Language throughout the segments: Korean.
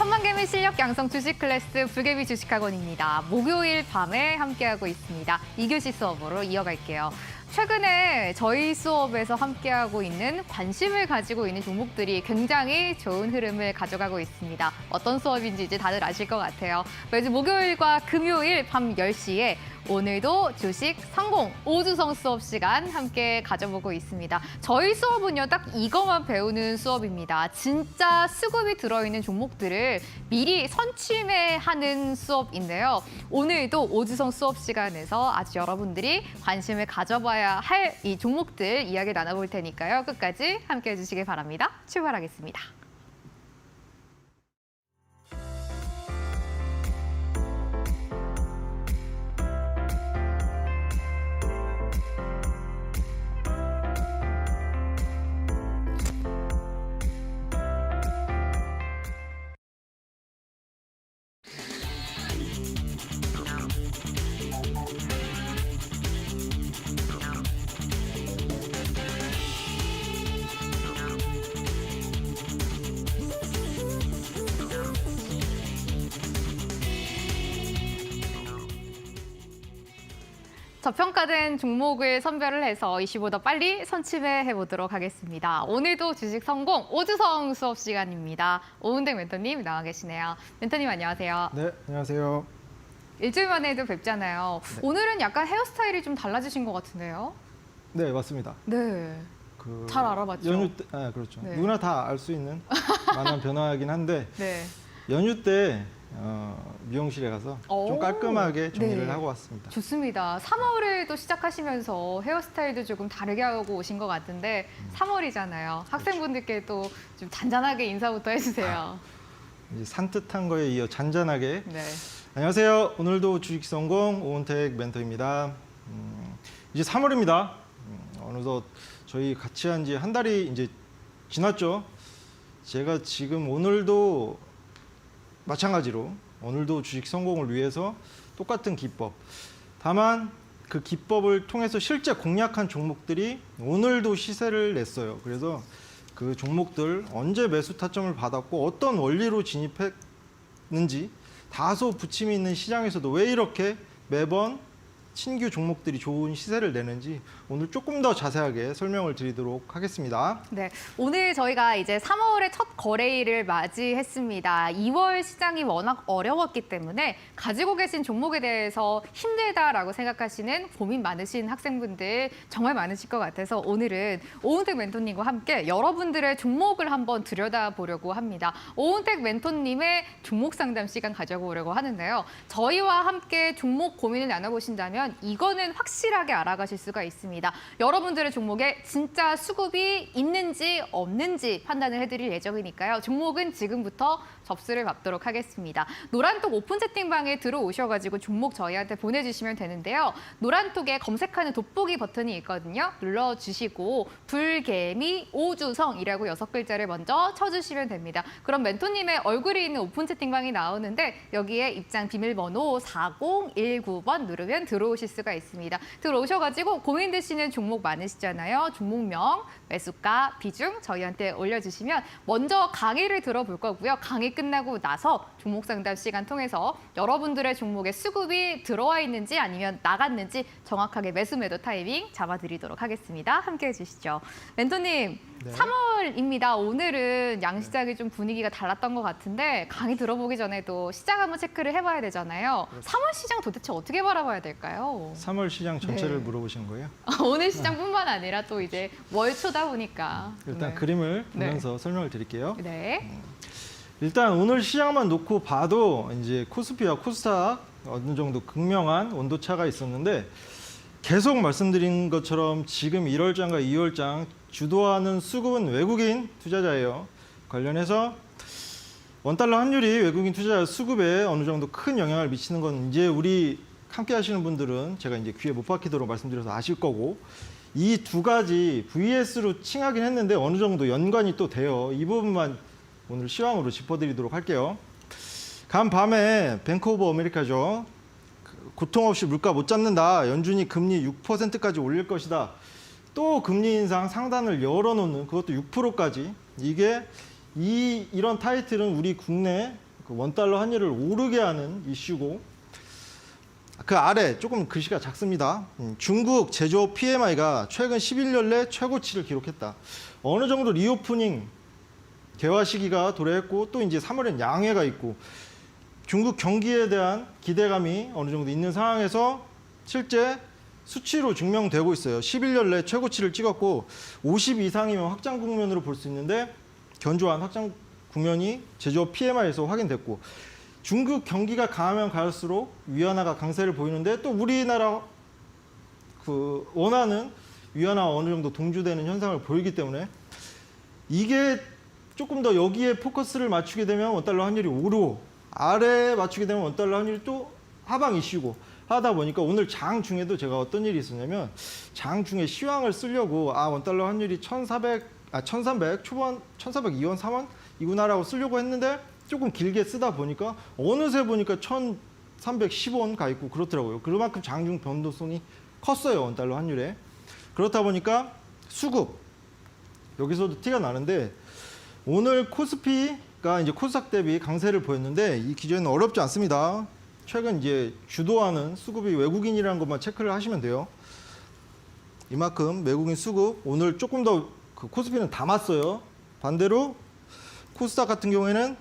천만개미 실력 양성 주식 클래스 불개미 주식학원입니다. 목요일 밤에 함께하고 있습니다. 2교시 수업으로 이어갈게요. 최근에 저희 수업에서 함께하고 있는 관심을 가지고 있는 종목들이 굉장히 좋은 흐름을 가져가고 있습니다. 어떤 수업인지 이제 다들 아실 것 같아요. 매주 목요일과 금요일 밤 10시에 오늘도 주식 성공 5주성 수업 시간 함께 가져보고 있습니다. 저희 수업은요, 딱 이것만 배우는 수업입니다. 진짜 수급이 들어있는 종목들을 미리 선취매하는 수업인데요. 오늘도 5주성 수업 시간에서 아주 여러분들이 관심을 가져봐야 할 이 종목들 이야기 나눠볼 테니까요. 끝까지 함께 해주시길 바랍니다. 출발하겠습니다. 저평가된 종목을 선별을 해서 이슈보다 빨리 선취해 보도록 하겠습니다. 오늘도 주식 성공 5주성 수업 시간입니다. 오은택 멘토님 나와 계시네요. 멘토님 안녕하세요. 네, 안녕하세요. 일주일 만에도 뵙잖아요. 네. 오늘은 약간 헤어스타일이 좀 달라지신 것 같은데요? 네, 맞습니다. 네. 잘 알아봤죠? 연휴 때, 그렇죠. 네. 누구나 다 알 수 있는 만한 변화이긴 한데 네. 연휴 때 미용실에 가서 좀 깔끔하게 정리를 네. 하고 왔습니다. 좋습니다. 3월을 또 시작하시면서 헤어스타일도 조금 다르게 하고 오신 것 같은데 3월이잖아요. 학생분들께 또 좀 잔잔하게 인사부터 해주세요. 이제 산뜻한 거에 이어 잔잔하게. 네. 안녕하세요. 오늘도 주식 성공 오은택 멘토입니다. 이제 3월입니다. 어느덧 저희 같이 한 지 한 달이 이제 지났죠. 제가 지금 오늘도 마찬가지로 오늘도 주식 성공을 위해서 똑같은 기법. 다만 그 기법을 통해서 실제 공략한 종목들이 오늘도 시세를 냈어요. 그래서 그 종목들 언제 매수 타점을 받았고 어떤 원리로 진입했는지 다소 부침이 있는 시장에서도 왜 이렇게 매번 신규 종목들이 좋은 시세를 내는지 오늘 조금 더 자세하게 설명을 드리도록 하겠습니다. 네, 오늘 저희가 이제 3월의 첫 거래일을 맞이했습니다. 2월 시장이 워낙 어려웠기 때문에 가지고 계신 종목에 대해서 힘들다라고 생각하시는 고민 많으신 학생분들 정말 많으실 것 같아서 오늘은 오은택 멘토님과 함께 여러분들의 종목을 한번 들여다보려고 합니다. 오은택 멘토님의 종목 상담 시간 가져보려고 하는데요. 저희와 함께 종목 고민을 나눠보신다면 이거는 확실하게 알아가실 수가 있습니다. 여러분들의 종목에 진짜 수급이 있는지 없는지 판단을 해드릴 예정이니까요. 종목은 지금부터 접수를 받도록 하겠습니다. 노란톡 오픈 채팅방에 들어오셔가지고 종목 저희한테 보내주시면 되는데요. 노란톡에 검색하는 돋보기 버튼이 있거든요. 눌러주시고 불개미 5주성이라고 6글자를 먼저 쳐주시면 됩니다. 그럼 멘토님의 얼굴이 있는 오픈 채팅방이 나오는데 여기에 입장 비밀번호 4019번 누르면 들어오실 수가 있습니다. 들어오셔가지고 고민되시는 종목 많으시잖아요. 종목명, 매수가, 비중 저희한테 올려주시면 먼저 강의를 들어볼 거고요. 강의 끝나고 나서 종목 상담 시간 통해서 여러분들의 종목에 수급이 들어와 있는지 아니면 나갔는지 정확하게 매수 매도 타이밍 잡아드리도록 하겠습니다. 함께해 주시죠. 멘토님, 네. 3월입니다. 오늘은 양시장이 좀 분위기가 달랐던 것 같은데 강의 들어보기 전에도 시장 한번 체크를 해봐야 되잖아요. 3월 시장 도대체 어떻게 바라봐야 될까요? 3월 시장 전체를 네. 물어보시는 거예요? 오늘 시장뿐만 아니라 또 이제 월초다 보니까. 일단 네. 그림을 보면서 설명을 드릴게요. 네. 일단 오늘 시장만 놓고 봐도 이제 코스피와 코스닥 어느 정도 극명한 온도차가 있었는데 계속 말씀드린 것처럼 지금 1월장과 2월장 주도하는 수급은 외국인 투자자예요. 관련해서 원달러 환율이 외국인 투자자 수급에 어느 정도 큰 영향을 미치는 건 이제 우리 함께 하시는 분들은 제가 이제 귀에 못 박히도록 말씀드려서 아실 거고 이 두 가지 VS로 칭하긴 했는데 어느 정도 연관이 또 돼요. 이 부분만 오늘 시황으로 짚어드리도록 할게요. 간밤에 뱅크 오브 아메리카죠. 고통 없이 물가 못 잡는다. 연준이 금리 6%까지 올릴 것이다. 또 금리 인상 상단을 열어놓는 그것도 6%까지. 이게 이런 타이틀은 우리 국내 그 원달러 환율을 오르게 하는 이슈고, 그 아래 조금 글씨가 작습니다. 중국 제조업 PMI가 최근 11년 내 최고치를 기록했다. 어느 정도 리오프닝 개화 시기가 도래했고 또 이제 3월엔 양해가 있고 중국 경기에 대한 기대감이 어느 정도 있는 상황에서 실제 수치로 증명되고 있어요. 11년 내 최고치를 찍었고 50 이상이면 확장 국면으로 볼 수 있는데 견조한 확장 국면이 제조업 PMI에서 확인됐고, 중국 경기가 강하면 갈수록 위안화가 강세를 보이는데 또 우리나라 그 원화는 위안화와 어느 정도 동주되는 현상을 보이기 때문에 이게 조금 더 여기에 포커스를 맞추게 되면 원달러 환율이 오르고 아래에 맞추게 되면 원달러 환율이 또 하방 이슈고 하다 보니까 오늘 장 중에도 제가 어떤 일이 있었냐면, 장 중에 시황을 쓰려고 원달러 환율이 1300 초반 1402원 3원 이구나라고 쓰려고 했는데 조금 길게 쓰다 보니까 어느새 보니까 1310원 가 있고 그렇더라고요. 그만큼 장중 변동성이 컸어요, 원달러 환율에. 그렇다 보니까 수급 여기서도 티가 나는데, 오늘 코스피가 이제 코스닥 대비 강세를 보였는데 이 기조는 어렵지 않습니다. 최근 이제 주도하는 수급이 외국인이라는 것만 체크를 하시면 돼요. 이만큼 외국인 수급 오늘 조금 더 그 코스피는 담았어요. 반대로 코스닥 같은 경우에는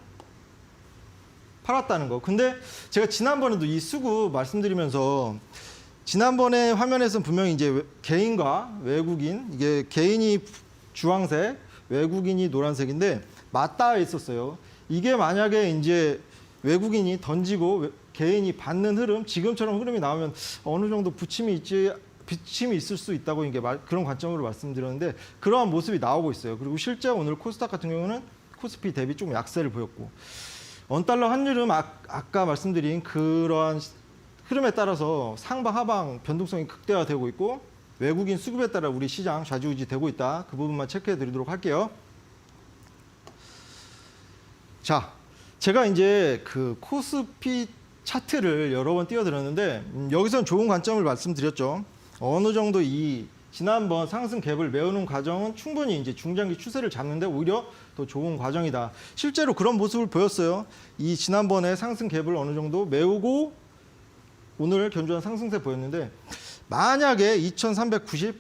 팔았다는 거. 근데 제가 지난번에도 이 수급 말씀드리면서 지난번에 화면에서는 분명히 이제 개인과 외국인, 이게 개인이 주황색, 외국인이 노란색인데 맞닿아 있었어요. 이게 만약에 이제 외국인이 던지고 개인이 받는 흐름, 지금처럼 흐름이 나오면 어느 정도 부침이 있을 수 있다고 이게 그런 관점으로 말씀드렸는데 그러한 모습이 나오고 있어요. 그리고 실제 오늘 코스닥 같은 경우는 코스피 대비 좀 약세를 보였고, 원달러 환율은 아까 말씀드린 그러한 흐름에 따라서 상방 하방 변동성이 극대화되고 있고 외국인 수급에 따라 우리 시장 좌지우지되고 있다. 그 부분만 체크해 드리도록 할게요. 자, 제가 이제 그 코스피 차트를 여러 번 띄워드렸는데 여기서는 좋은 관점을 말씀드렸죠. 어느 정도 이 지난번 상승 갭을 메우는 과정은 충분히 이제 중장기 추세를 잡는데 오히려 더 좋은 과정이다. 실제로 그런 모습을 보였어요. 이 지난번에 상승 갭을 어느 정도 메우고 오늘 견조한 상승세 보였는데, 만약에 2390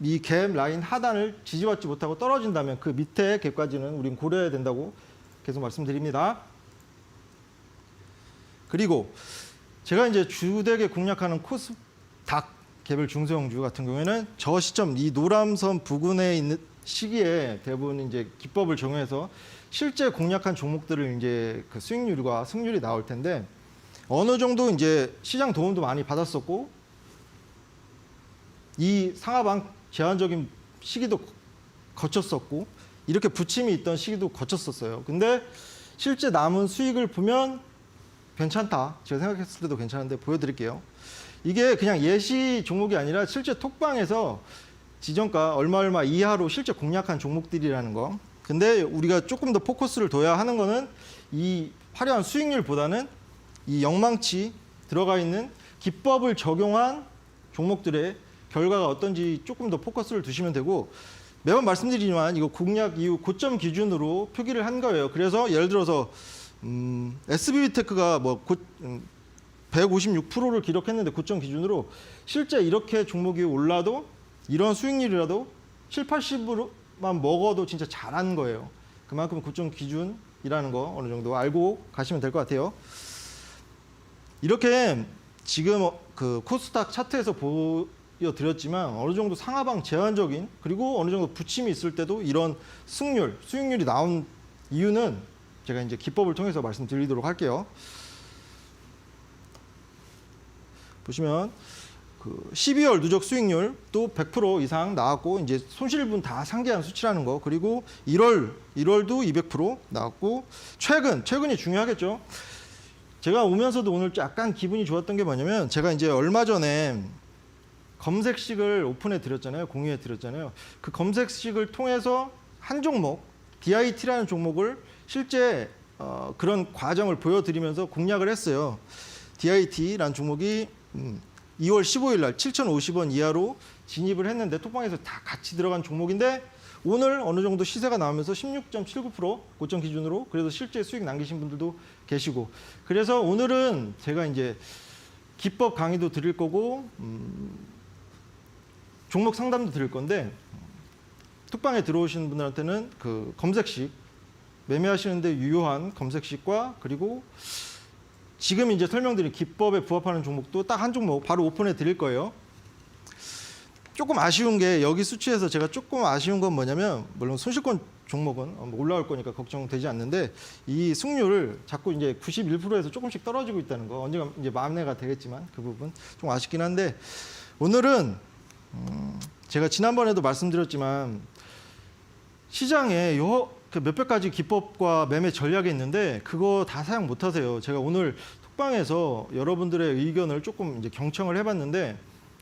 이 갭 라인 하단을 지지받지 못하고 떨어진다면 그 밑에 갭까지는 우린 고려해야 된다고 계속 말씀드립니다. 그리고 제가 이제 주되게 공략하는 코스닥 개별 중소형주 같은 경우에는 저 시점 이 노람선 부근에 있는 시기에 대부분 이제 기법을 정해서 실제 공략한 종목들을 이제 그 수익률과 승률이 나올 텐데 어느 정도 이제 시장 도움도 많이 받았었고 이 상하방 제한적인 시기도 거쳤었고 이렇게 부침이 있던 시기도 거쳤었어요. 근데 실제 남은 수익을 보면 괜찮다. 제가 생각했을 때도 괜찮은데 보여드릴게요. 이게 그냥 예시 종목이 아니라 실제 톡방에서 지정가 얼마 이하로 실제 공략한 종목들이라는 거. 근데 우리가 조금 더 포커스를 둬야 하는 거는 이 화려한 수익률보다는 이 영망치 들어가 있는 기법을 적용한 종목들의 결과가 어떤지 조금 더 포커스를 두시면 되고, 매번 말씀드리지만 이거 공략 이후 고점 기준으로 표기를 한 거예요. 그래서 예를 들어서 SBB테크가 뭐 156%를 기록했는데 고점 기준으로 실제 이렇게 종목이 올라도 이런 수익률이라도 7, 80으로만 먹어도 진짜 잘한 거예요. 그만큼 고점 기준이라는 거 어느 정도 알고 가시면 될 것 같아요. 이렇게 지금 그 코스닥 차트에서 보여드렸지만 어느 정도 상하방 제한적인 그리고 어느 정도 부침이 있을 때도 이런 수익률이 나온 이유는 제가 이제 기법을 통해서 말씀드리도록 할게요. 보시면 그 12월 누적 수익률 또 100% 이상 나왔고 이제 손실분 다 상계한 수치라는 거. 그리고 1월도 200% 나왔고 최근이 중요하겠죠. 제가 오면서도 오늘 약간 기분이 좋았던 게 뭐냐면 제가 이제 얼마 전에 검색식을 오픈해 드렸잖아요. 공유해 드렸잖아요. 그 검색식을 통해서 한 종목 DIT라는 종목을 실제 그런 과정을 보여드리면서 공략을 했어요. DIT라는 종목이 2월 15일 날 7,050원 이하로 진입을 했는데 톡방에서 다 같이 들어간 종목인데 오늘 어느 정도 시세가 나오면서 16.79% 고점 기준으로 그래서 실제 수익 남기신 분들도 계시고 그래서 오늘은 제가 이제 기법 강의도 드릴 거고 종목 상담도 드릴 건데 톡방에 들어오시는 분들한테는 그 검색식 매매하시는데 유효한 검색식과 그리고 지금 이제 설명드린 기법에 부합하는 종목도 딱 한 종목 바로 오픈해 드릴 거예요. 조금 아쉬운 게 여기 수치에서 제가 조금 아쉬운 건 뭐냐면 물론 손실권 종목은 올라올 거니까 걱정되지 않는데 이 승률을 자꾸 이제 91%에서 조금씩 떨어지고 있다는 거 언젠가 이제 만회가 되겠지만 그 부분 좀 아쉽긴 한데 오늘은 제가 지난번에도 말씀드렸지만 시장에 그 몇백 가지 기법과 매매 전략이 있는데 그거 다 사용 못 하세요. 제가 오늘 톡방에서 여러분들의 의견을 조금 이제 경청을 해봤는데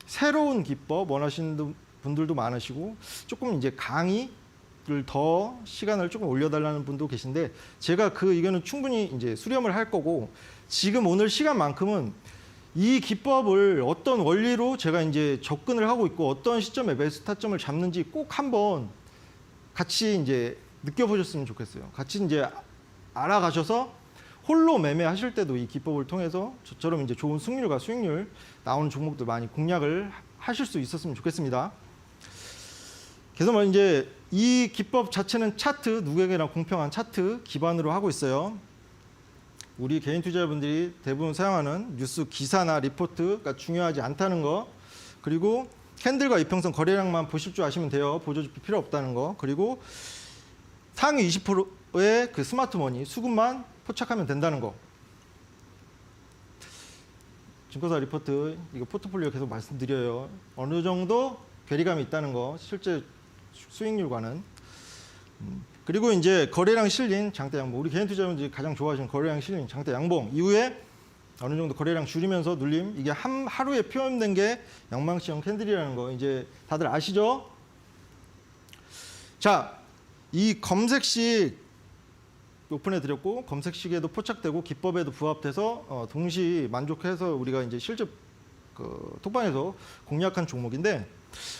새로운 기법 원하시는 분들도 많으시고 조금 이제 강의를 더 시간을 조금 올려달라는 분도 계신데 제가 그 의견은 충분히 이제 수렴을 할 거고 지금 오늘 시간만큼은 이 기법을 어떤 원리로 제가 이제 접근을 하고 있고 어떤 시점에 매수 타점을 잡는지 꼭 한번 같이 이제 느껴보셨으면 좋겠어요. 같이 이제 알아가셔서 홀로 매매하실 때도 이 기법을 통해서 저처럼 이제 좋은 승률과 수익률 나오는 종목들 많이 공략을 하실 수 있었으면 좋겠습니다. 그래서 뭐 이제 이 기법 자체는 차트 누구에게나 공평한 차트 기반으로 하고 있어요. 우리 개인 투자자분들이 대부분 사용하는 뉴스 기사나 리포트가 중요하지 않다는 거 그리고 캔들과 이평선 거래량만 보실 줄 아시면 돼요. 보조지표 필요 없다는 거 그리고 상위 20%의 그 스마트머니 수급만 포착하면 된다는 거. 증권사 리포트 이거 포트폴리오 계속 말씀드려요. 어느 정도 괴리감이 있다는 거 실제 수익률과는 그리고 이제 거래량 실린 장대 양봉 우리 개인 투자자분들이 가장 좋아하시는 거래량 실린 장대 양봉 이후에 어느 정도 거래량 줄이면서 눌림 이게 하루에 표현된 게 양망치형 캔들이라는 거 이제 다들 아시죠? 자, 이 검색식 오픈해 드렸고 검색식에도 포착되고 기법에도 부합돼서 동시 만족해서 우리가 이제 실제 그 톡방에서 공략한 종목인데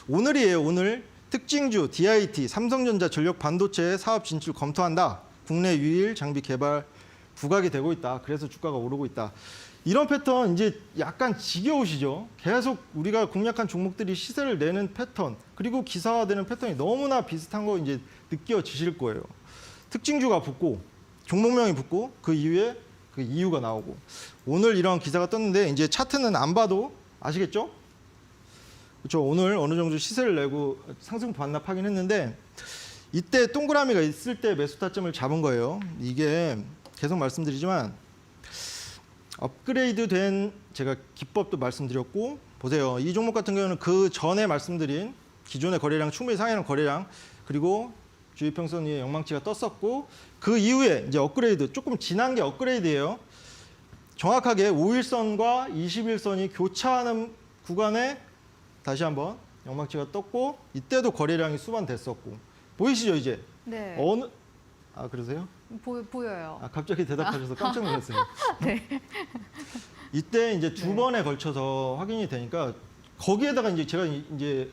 오늘이에요. 오늘 특징주 DIT 삼성전자 전력 반도체 사업 진출 검토한다. 국내 유일 장비 개발 부각이 되고 있다. 그래서 주가가 오르고 있다. 이런 패턴 이제 약간 지겨우시죠? 계속 우리가 공략한 종목들이 시세를 내는 패턴 그리고 기사화되는 패턴이 너무나 비슷한 거 이제 느껴지실 거예요. 특징주가 붙고 종목명이 붙고 그 이후에 그 이유가 나오고 오늘 이런 기사가 떴는데 이제 차트는 안 봐도 아시겠죠? 그렇죠. 오늘 어느 정도 시세를 내고 상승 반납하긴 했는데 이때 동그라미가 있을 때 매수 타점을 잡은 거예요. 이게 계속 말씀드리지만 업그레이드 된 제가 기법도 말씀드렸고 보세요. 이 종목 같은 경우는 그 전에 말씀드린 기존의 거래량 충분히 상회하는 거래량 그리고 주의평선 위에 영망치가 떴었고 그 이후에 이제 업그레이드 조금 지난 게 업그레이드예요. 정확하게 5일선과 21선이 교차하는 구간에 다시 한번 영망치가 떴고 이때도 거래량이 수반됐었고 보이시죠 이제? 네. 그러세요? 보여요. 갑자기 대답하셔서 깜짝 놀랐어요. 네. 이때 이제 두 번에 걸쳐서 확인이 되니까 거기에다가 이제 제가 이제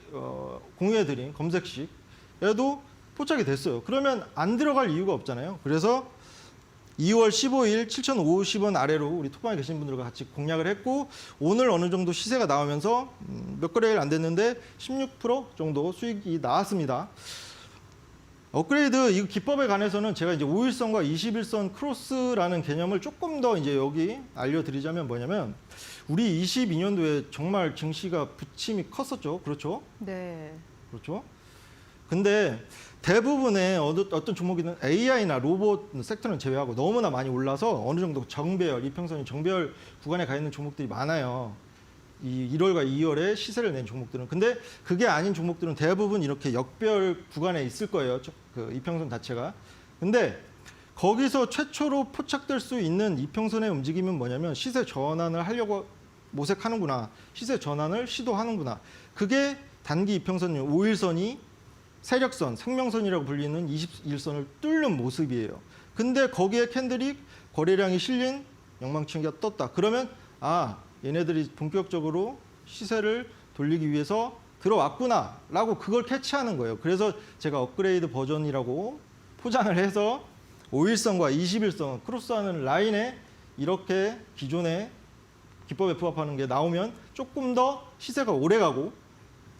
공유해드린 검색식에도 포착이 됐어요. 그러면 안 들어갈 이유가 없잖아요. 그래서 2월 15일 7,050원 아래로 우리 톡방에 계신 분들과 같이 공략을 했고 오늘 어느 정도 시세가 나오면서 몇 거래일 안 됐는데 16% 정도 수익이 나왔습니다. 업그레이드 이 기법에 관해서는 제가 이제 5일선과 21선 크로스라는 개념을 조금 더 이제 여기 알려드리자면 뭐냐면 우리 22년도에 정말 증시가 부침이 컸었죠. 그렇죠? 네. 그렇죠? 근데 대부분의 어떤 종목이든 AI나 로봇 섹터는 제외하고 너무나 많이 올라서 어느 정도 정배열, 이평선이 정배열 구간에 가 있는 종목들이 많아요. 이 1월과 2월에 시세를 낸 종목들은. 근데 그게 아닌 종목들은 대부분 이렇게 역배열 구간에 있을 거예요. 그 이평선 자체가. 근데 거기서 최초로 포착될 수 있는 이평선의 움직임은 뭐냐면 시세 전환을 하려고 모색하는구나. 시세 전환을 시도하는구나. 그게 단기 이평선 5일선이 세력선, 생명선이라고 불리는 21선을 뚫는 모습이에요. 근데 거기에 캔들이 거래량이 실린 영망치가 떴다. 그러면 얘네들이 본격적으로 시세를 돌리기 위해서 들어왔구나라고 그걸 캐치하는 거예요. 그래서 제가 업그레이드 버전이라고 포장을 해서 5일선과 21선 크로스하는 라인에 이렇게 기존의 기법에 부합하는 게 나오면 조금 더 시세가 오래 가고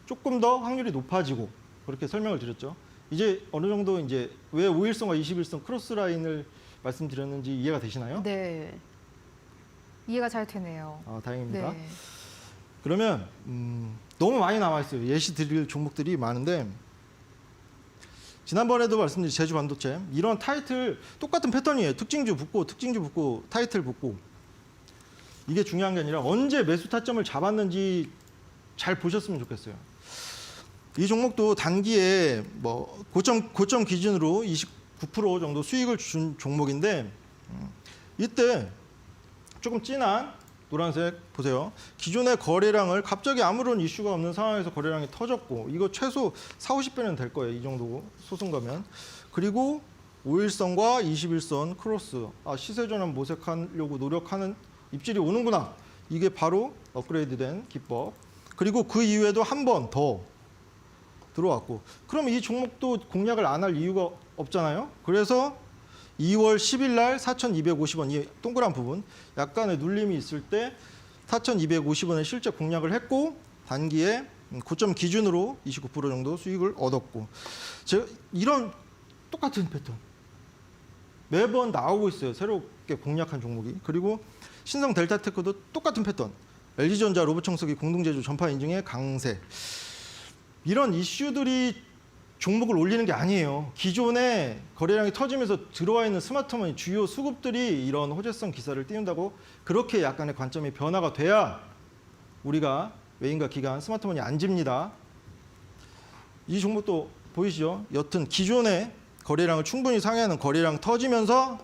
조금 더 확률이 높아지고 그렇게 설명을 드렸죠. 이제 어느 정도 이제 왜 5일선과 21선 크로스 라인을 말씀드렸는지 이해가 되시나요? 네. 이해가 잘 되네요. 아, 다행입니다. 네. 그러면 너무 많이 남아 있어요. 예시 드릴 종목들이 많은데 지난번에도 말씀드린 제주 반도체 이런 타이틀 똑같은 패턴이에요. 특징주 붙고 타이틀 붙고 이게 중요한 게 아니라 언제 매수 타점을 잡았는지 잘 보셨으면 좋겠어요. 이 종목도 단기에 뭐 고점 기준으로 29% 정도 수익을 준 종목인데 이때 조금 진한 노란색 보세요. 기존의 거래량을 갑자기 아무런 이슈가 없는 상황에서 거래량이 터졌고 이거 최소 4, 50배는 될 거예요. 이 정도 소승가면. 그리고 5일선과 21선 크로스. 아, 시세 전환 모색하려고 노력하는 입질이 오는구나. 이게 바로 업그레이드된 기법. 그리고 그 이후에도 한 번 더 들어왔고. 그럼 이 종목도 공략을 안 할 이유가 없잖아요. 그래서 2월 10일 날 4,250원 이 동그란 부분 약간의 눌림이 있을 때 4,250원에 실제 공략을 했고 단기에 고점 기준으로 29% 정도 수익을 얻었고 제가 이런 똑같은 패턴 매번 나오고 있어요. 새롭게 공략한 종목이. 그리고 신성 델타테크도 똑같은 패턴. LG전자 로봇청소기 공동제조 전파 인증의 강세. 이런 이슈들이 종목을 올리는 게 아니에요. 기존에 거래량이 터지면서 들어와 있는 스마트폰의 주요 수급들이 이런 호재성 기사를 띄운다고 그렇게 약간의 관점이 변화가 돼야 우리가 외인과 기관 스마트폰이 안 집니다. 이 종목도 보이시죠? 여튼 기존의 거래량을 충분히 상회하는 거래량 터지면서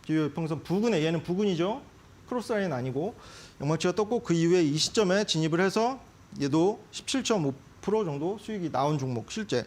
기호평선 부근에 얘는 부근이죠. 크로스라인 아니고 영망치가 떴고 그 이후에 이 시점에 진입을 해서 얘도 17.5% 정도 수익이 나온 종목 실제.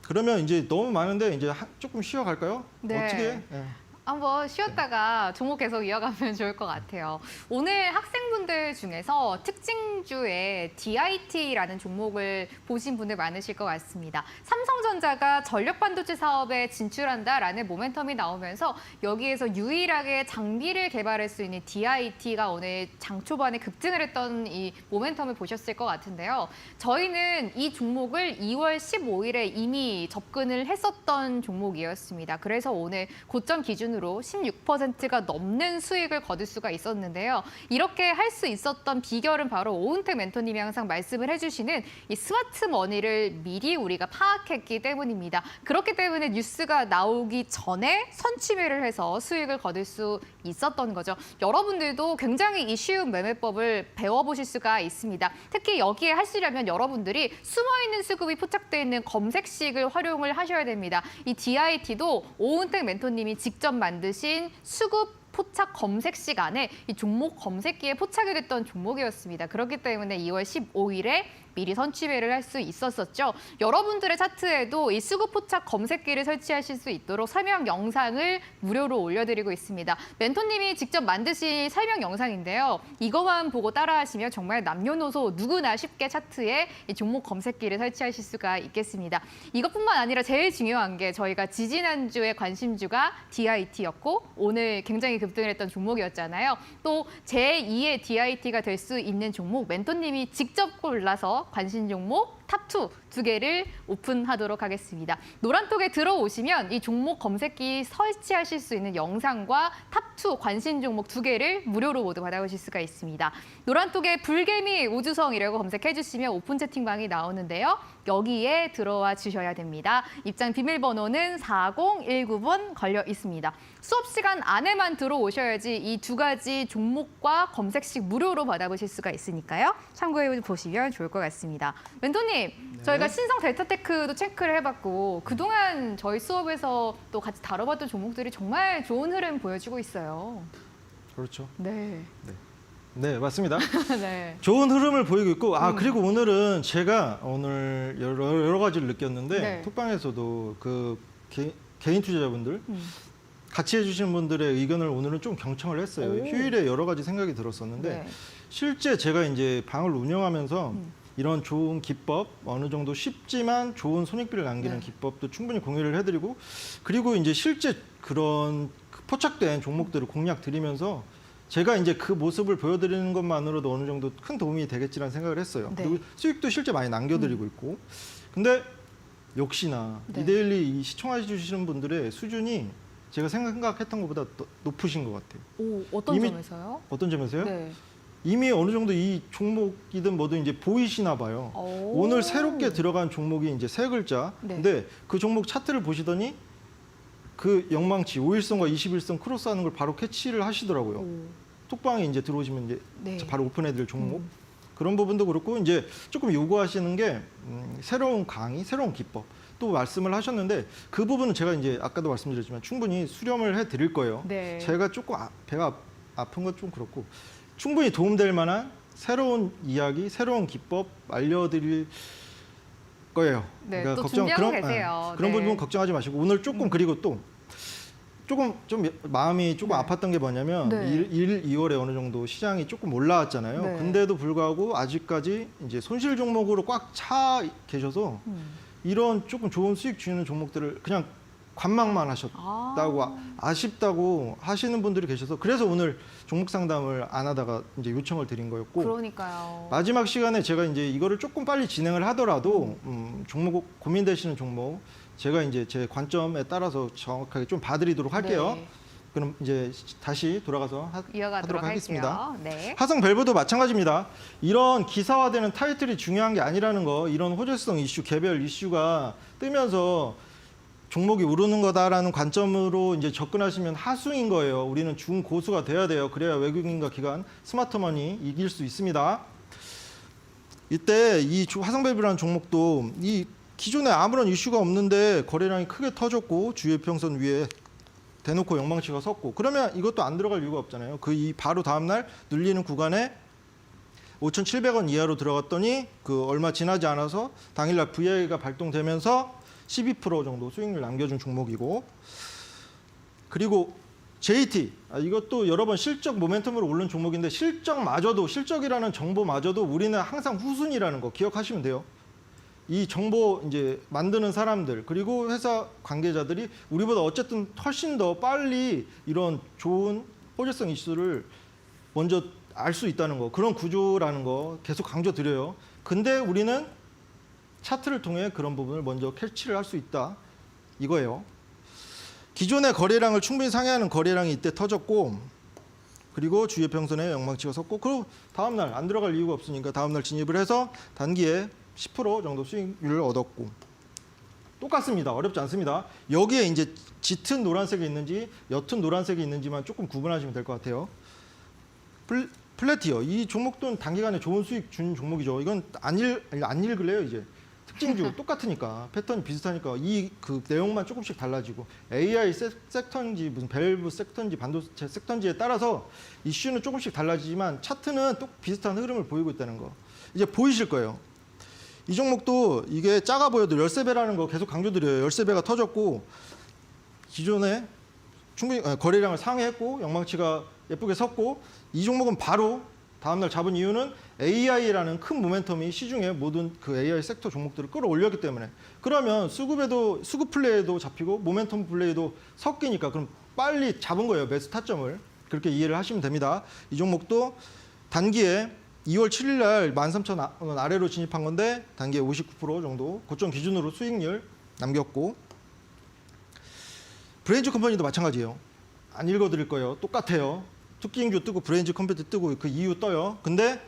그러면 이제 너무 많은데 이제 조금 쉬어갈까요? 네. 어떻게? 예. 한번 쉬었다가 종목 계속 이어가면 좋을 것 같아요. 오늘 학생분들 중에서 특징주의 DIT라는 종목을 보신 분들 많으실 것 같습니다. 삼성전자가 전력 반도체 사업에 진출한다라는 모멘텀이 나오면서 여기에서 유일하게 장비를 개발할 수 있는 DIT가 오늘 장 초반에 급등을 했던 이 모멘텀을 보셨을 것 같은데요. 저희는 이 종목을 2월 15일에 이미 접근을 했었던 종목이었습니다. 그래서 오늘 고점 기준으로 16%가 넘는 수익을 거둘 수가 있었는데요. 이렇게 할 수 있었던 비결은 바로 오은택 멘토님이 항상 말씀을 해주시는 이 스마트 머니를 미리 우리가 파악했기 때문입니다. 그렇기 때문에 뉴스가 나오기 전에 선취매를 해서 수익을 거둘 수 있었던 거죠. 여러분들도 굉장히 이 쉬운 매매법을 배워보실 수가 있습니다. 특히 여기에 하시려면 여러분들이 숨어있는 수급이 포착되어 있는 검색식을 활용을 하셔야 됩니다. 이 DIT도 오은택 멘토님이 직접 만드신 수급 포착 검색식 안에 이 종목 검색기에 포착이 됐던 종목이었습니다. 그렇기 때문에 2월 15일에 미리 선취매를 할 수 있었었죠. 여러분들의 차트에도 이 수급 포착 검색기를 설치하실 수 있도록 설명 영상을 무료로 올려드리고 있습니다. 멘토님이 직접 만드신 설명 영상인데요. 이거만 보고 따라하시면 정말 남녀노소 누구나 쉽게 차트에 이 종목 검색기를 설치하실 수가 있겠습니다. 이것뿐만 아니라 제일 중요한 게 저희가 지지난주에 관심주가 DIT였고 오늘 굉장히 급등을 했던 종목이었잖아요. 또 제2의 DIT가 될 수 있는 종목 멘토님이 직접 골라서 관심 종목 탑2 두 개를 오픈하도록 하겠습니다. 노란톡에 들어오시면 이 종목 검색기 설치하실 수 있는 영상과 탑2 관심 종목 두 개를 무료로 모두 받아보실 수가 있습니다. 노란톡에 불개미 우주성이라고 검색해 주시면 오픈 채팅방이 나오는데요. 여기에 들어와 주셔야 됩니다. 입장 비밀번호는 4019번 걸려 있습니다. 수업 시간 안에만 들어오셔야지 이 두 가지 종목과 검색식 무료로 받아보실 수가 있으니까요. 참고해 보시면 좋을 것 같습니다. 멘토님, 저희가 신성 델타테크도 체크를 해봤고 그동안 저희 수업에서 또 같이 다뤄봤던 종목들이 정말 좋은 흐름 보여주고 있어요. 그렇죠. 네. 네, 맞습니다. 네. 좋은 흐름을 보이고 있고 그리고 오늘은 제가 오늘 여러 가지를 느꼈는데 네. 톡방에서도 그 개인 투자자분들 같이 해주시는 분들의 의견을 오늘은 좀 경청을 했어요. 오. 휴일에 여러 가지 생각이 들었었는데 네. 실제 제가 이제 방을 운영하면서 이런 좋은 기법, 어느 정도 쉽지만 좋은 손익비를 남기는 네. 기법도 충분히 공유를 해드리고, 그리고 이제 실제 그런 포착된 종목들을 공략 드리면서 제가 이제 그 모습을 보여드리는 것만으로도 어느 정도 큰 도움이 되겠지라는 생각을 했어요. 네. 그리고 수익도 실제 많이 남겨드리고 있고. 근데 역시나 네. 이데일리 이 시청해 주시는 분들의 수준이 제가 생각했던 것보다 더 높으신 것 같아요. 오, 어떤 이미- 점에서요? 어떤 점에서요? 네. 이미 어느 정도 이 종목이든 뭐든 이제 보이시나 봐요. 오. 오늘 새롭게 들어간 종목이 이제 세 글자. 네. 근데 그 종목 차트를 보시더니 그 영망치 5일선과 21선 크로스하는 걸 바로 캐치를 하시더라고요. 오. 톡방에 이제 들어오시면 이제 네. 바로 오픈해드릴 종목. 그런 부분도 그렇고 이제 조금 요구하시는 게 새로운 강의, 새로운 기법 또 말씀을 하셨는데 그 부분은 제가 이제 아까도 말씀드렸지만 충분히 수렴을 해드릴 거예요. 네. 제가 조금 배가 아픈 건 좀 그렇고 충분히 도움될 만한 새로운 이야기, 새로운 기법 알려드릴 거예요. 그러니까 네, 또 준비하고 계세요. 그런 네. 부분 걱정하지 마시고 오늘 조금 그리고 또 조금 좀 마음이 조금 네. 아팠던 게 뭐냐면 네. 1, 2월에 어느 정도 시장이 조금 올라왔잖아요. 네. 근데도 불구하고 아직까지 이제 손실 종목으로 꽉 차 계셔서 이런 조금 좋은 수익 주는 종목들을 그냥 관망만 하셨다고 아쉽다고 하시는 분들이 계셔서 그래서 오늘 종목 상담을 안 하다가 이제 요청을 드린 거였고 그러니까요. 마지막 시간에 제가 이제 이거를 조금 빨리 진행을 하더라도 종목 고민되시는 종목 제가 이제 제 관점에 따라서 정확하게 좀 봐드리도록 할게요. 네. 그럼 이제 다시 돌아가서 이어가도록 하도록 하겠습니다. 할게요. 네. 화성 밸브도 마찬가지입니다. 이런 기사화되는 타이틀이 중요한 게 아니라는 거, 이런 호재성 이슈, 개별 이슈가 뜨면서 종목이 오르는 거다라는 관점으로 이제 접근하시면 하수인 거예요. 우리는 중고수가 돼야 돼요. 그래야 외국인과 기관, 스마트머니 이길 수 있습니다. 이때 이 화성밸브라는 종목도 이 기존에 아무런 이슈가 없는데 거래량이 크게 터졌고 주요평선 위에 대놓고 영망치가 섰고 그러면 이것도 안 들어갈 이유가 없잖아요. 그 이 바로 다음 날 눌리는 구간에 5,700원 이하로 들어갔더니 그 얼마 지나지 않아서 당일날 VI가 발동되면서 12% 정도 수익률 남겨준 종목이고 그리고 JT 이것도 여러 번 실적 모멘텀으로 오른 종목인데 실적마저도 실적이라는 정보마저도 우리는 항상 후순위라는 거 기억하시면 돼요. 이 정보 이제 만드는 사람들 그리고 회사 관계자들이 우리보다 어쨌든 훨씬 더 빨리 이런 좋은 호재성 이슈를 먼저 알 수 있다는 거 그런 구조라는 거 계속 강조드려요. 근데 우리는 차트를 통해 그런 부분을 먼저 캐치를 할 수 있다 이거예요. 기존의 거래량을 충분히 상회하는 거래량이 이때 터졌고 그리고 주요 평선에 영망치가 섰고 그리고 다음날 안 들어갈 이유가 없으니까 다음날 진입을 해서 단기에 10% 정도 수익률을 얻었고 똑같습니다. 어렵지 않습니다. 여기에 이제 짙은 노란색이 있는지 옅은 노란색이 있는지만 조금 구분하시면 될 것 같아요. 플래티어 이 종목도 단기간에 좋은 수익 준 종목이죠. 이건 안 읽을래요 이제. 특징주 똑같으니까 패턴이 비슷하니까 이 그 내용만 조금씩 달라지고 AI 섹터인지 무슨 밸브 섹터인지 반도체 섹터인지에 따라서 이슈는 조금씩 달라지지만 차트는 또 비슷한 흐름을 보이고 있다는 거 이제 보이실 거예요. 이 종목도 이게 작아 보여도 13배라는 거 계속 강조드려요. 13배가 터졌고 기존에 충분히 거래량을 상회했고 영망치가 예쁘게 섰고 이 종목은 바로 다음날 잡은 이유는 AI라는 큰 모멘텀이 시중에 모든 그 AI 섹터 종목들을 끌어올렸기 때문에 그러면 수급 플레이도 잡히고 모멘텀 플레이도 섞이니까 그럼 빨리 잡은 거예요. 매수 타점을. 그렇게 이해를 하시면 됩니다. 이 종목도 단기에 2월 7일 날 13,000원 아래로 진입한 건데 단기에 59% 정도 고점 기준으로 수익률 남겼고 브레인즈 컴퍼니도 마찬가지예요. 안 읽어드릴 거예요. 똑같아요. 투킹주 뜨고 브레인즈 컴퓨터 뜨고 그 이유 떠요. 근데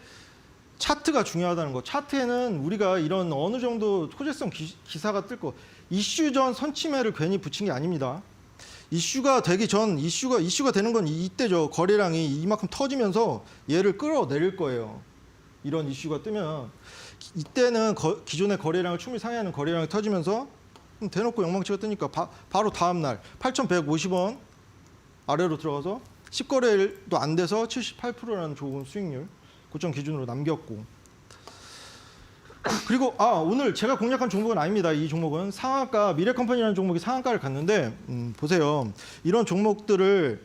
차트가 중요하다는 거. 차트에는 우리가 이런 어느 정도 호재성 기사가 뜰 거. 이슈 전 선침해를 괜히 붙인 게 아닙니다. 이슈가 되기 전 이슈가 되는 건 이때죠. 거래량이 이만큼 터지면서 얘를 끌어내릴 거예요. 이런 이슈가 뜨면 이때는 기존의 거래량을 충분히 상회하는 거래량이 터지면서 대놓고 영망치가 뜨니까 바로 다음 날 8,150원 아래로 들어가서 10거래도 안 돼서 78%라는 좋은 수익률 고점 기준으로 남겼고 그리고 오늘 제가 공략한 종목은 아닙니다. 이 종목은 상한가 미래컴퍼니라는 종목이 상한가를 갔는데 보세요. 이런 종목들을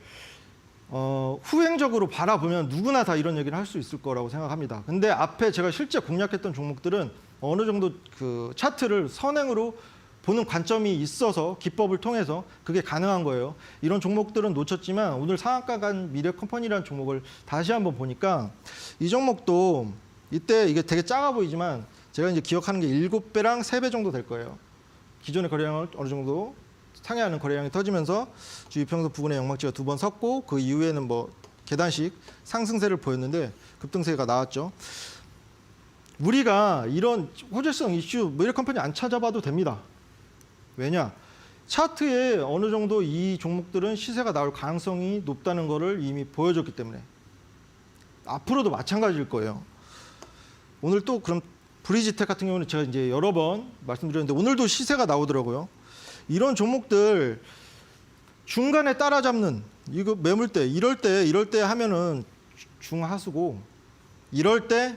후행적으로 바라보면 누구나 다 이런 얘기를 할 수 있을 거라고 생각합니다. 근데 앞에 제가 실제 공략했던 종목들은 어느 정도 그 차트를 선행으로 보는 관점이 있어서 기법을 통해서 그게 가능한 거예요. 이런 종목들은 놓쳤지만 오늘 상한가 간 미래컴퍼니라는 종목을 다시 한번 보니까 이 종목도 이때 이게 되게 작아 보이지만 제가 이제 기억하는 게 7배랑 3배 정도 될 거예요. 기존의 거래량을 어느 정도 상회하는 거래량이 터지면서 주의평선 부근에 영막지가 2번 섰고 그 이후에는 뭐 계단식 상승세를 보였는데 급등세가 나왔죠. 우리가 이런 호재성 이슈 미래컴퍼니 안 찾아봐도 됩니다. 왜냐? 차트에 어느 정도 이 종목들은 시세가 나올 가능성이 높다는 것을 이미 보여줬기 때문에 앞으로도 마찬가지일 거예요. 오늘 또 그럼 브리지텍 같은 경우는 제가 이제 여러 번 말씀드렸는데 오늘도 시세가 나오더라고요. 이런 종목들 중간에 따라잡는 이거 매물대 이럴 때 하면은 중하수고 이럴 때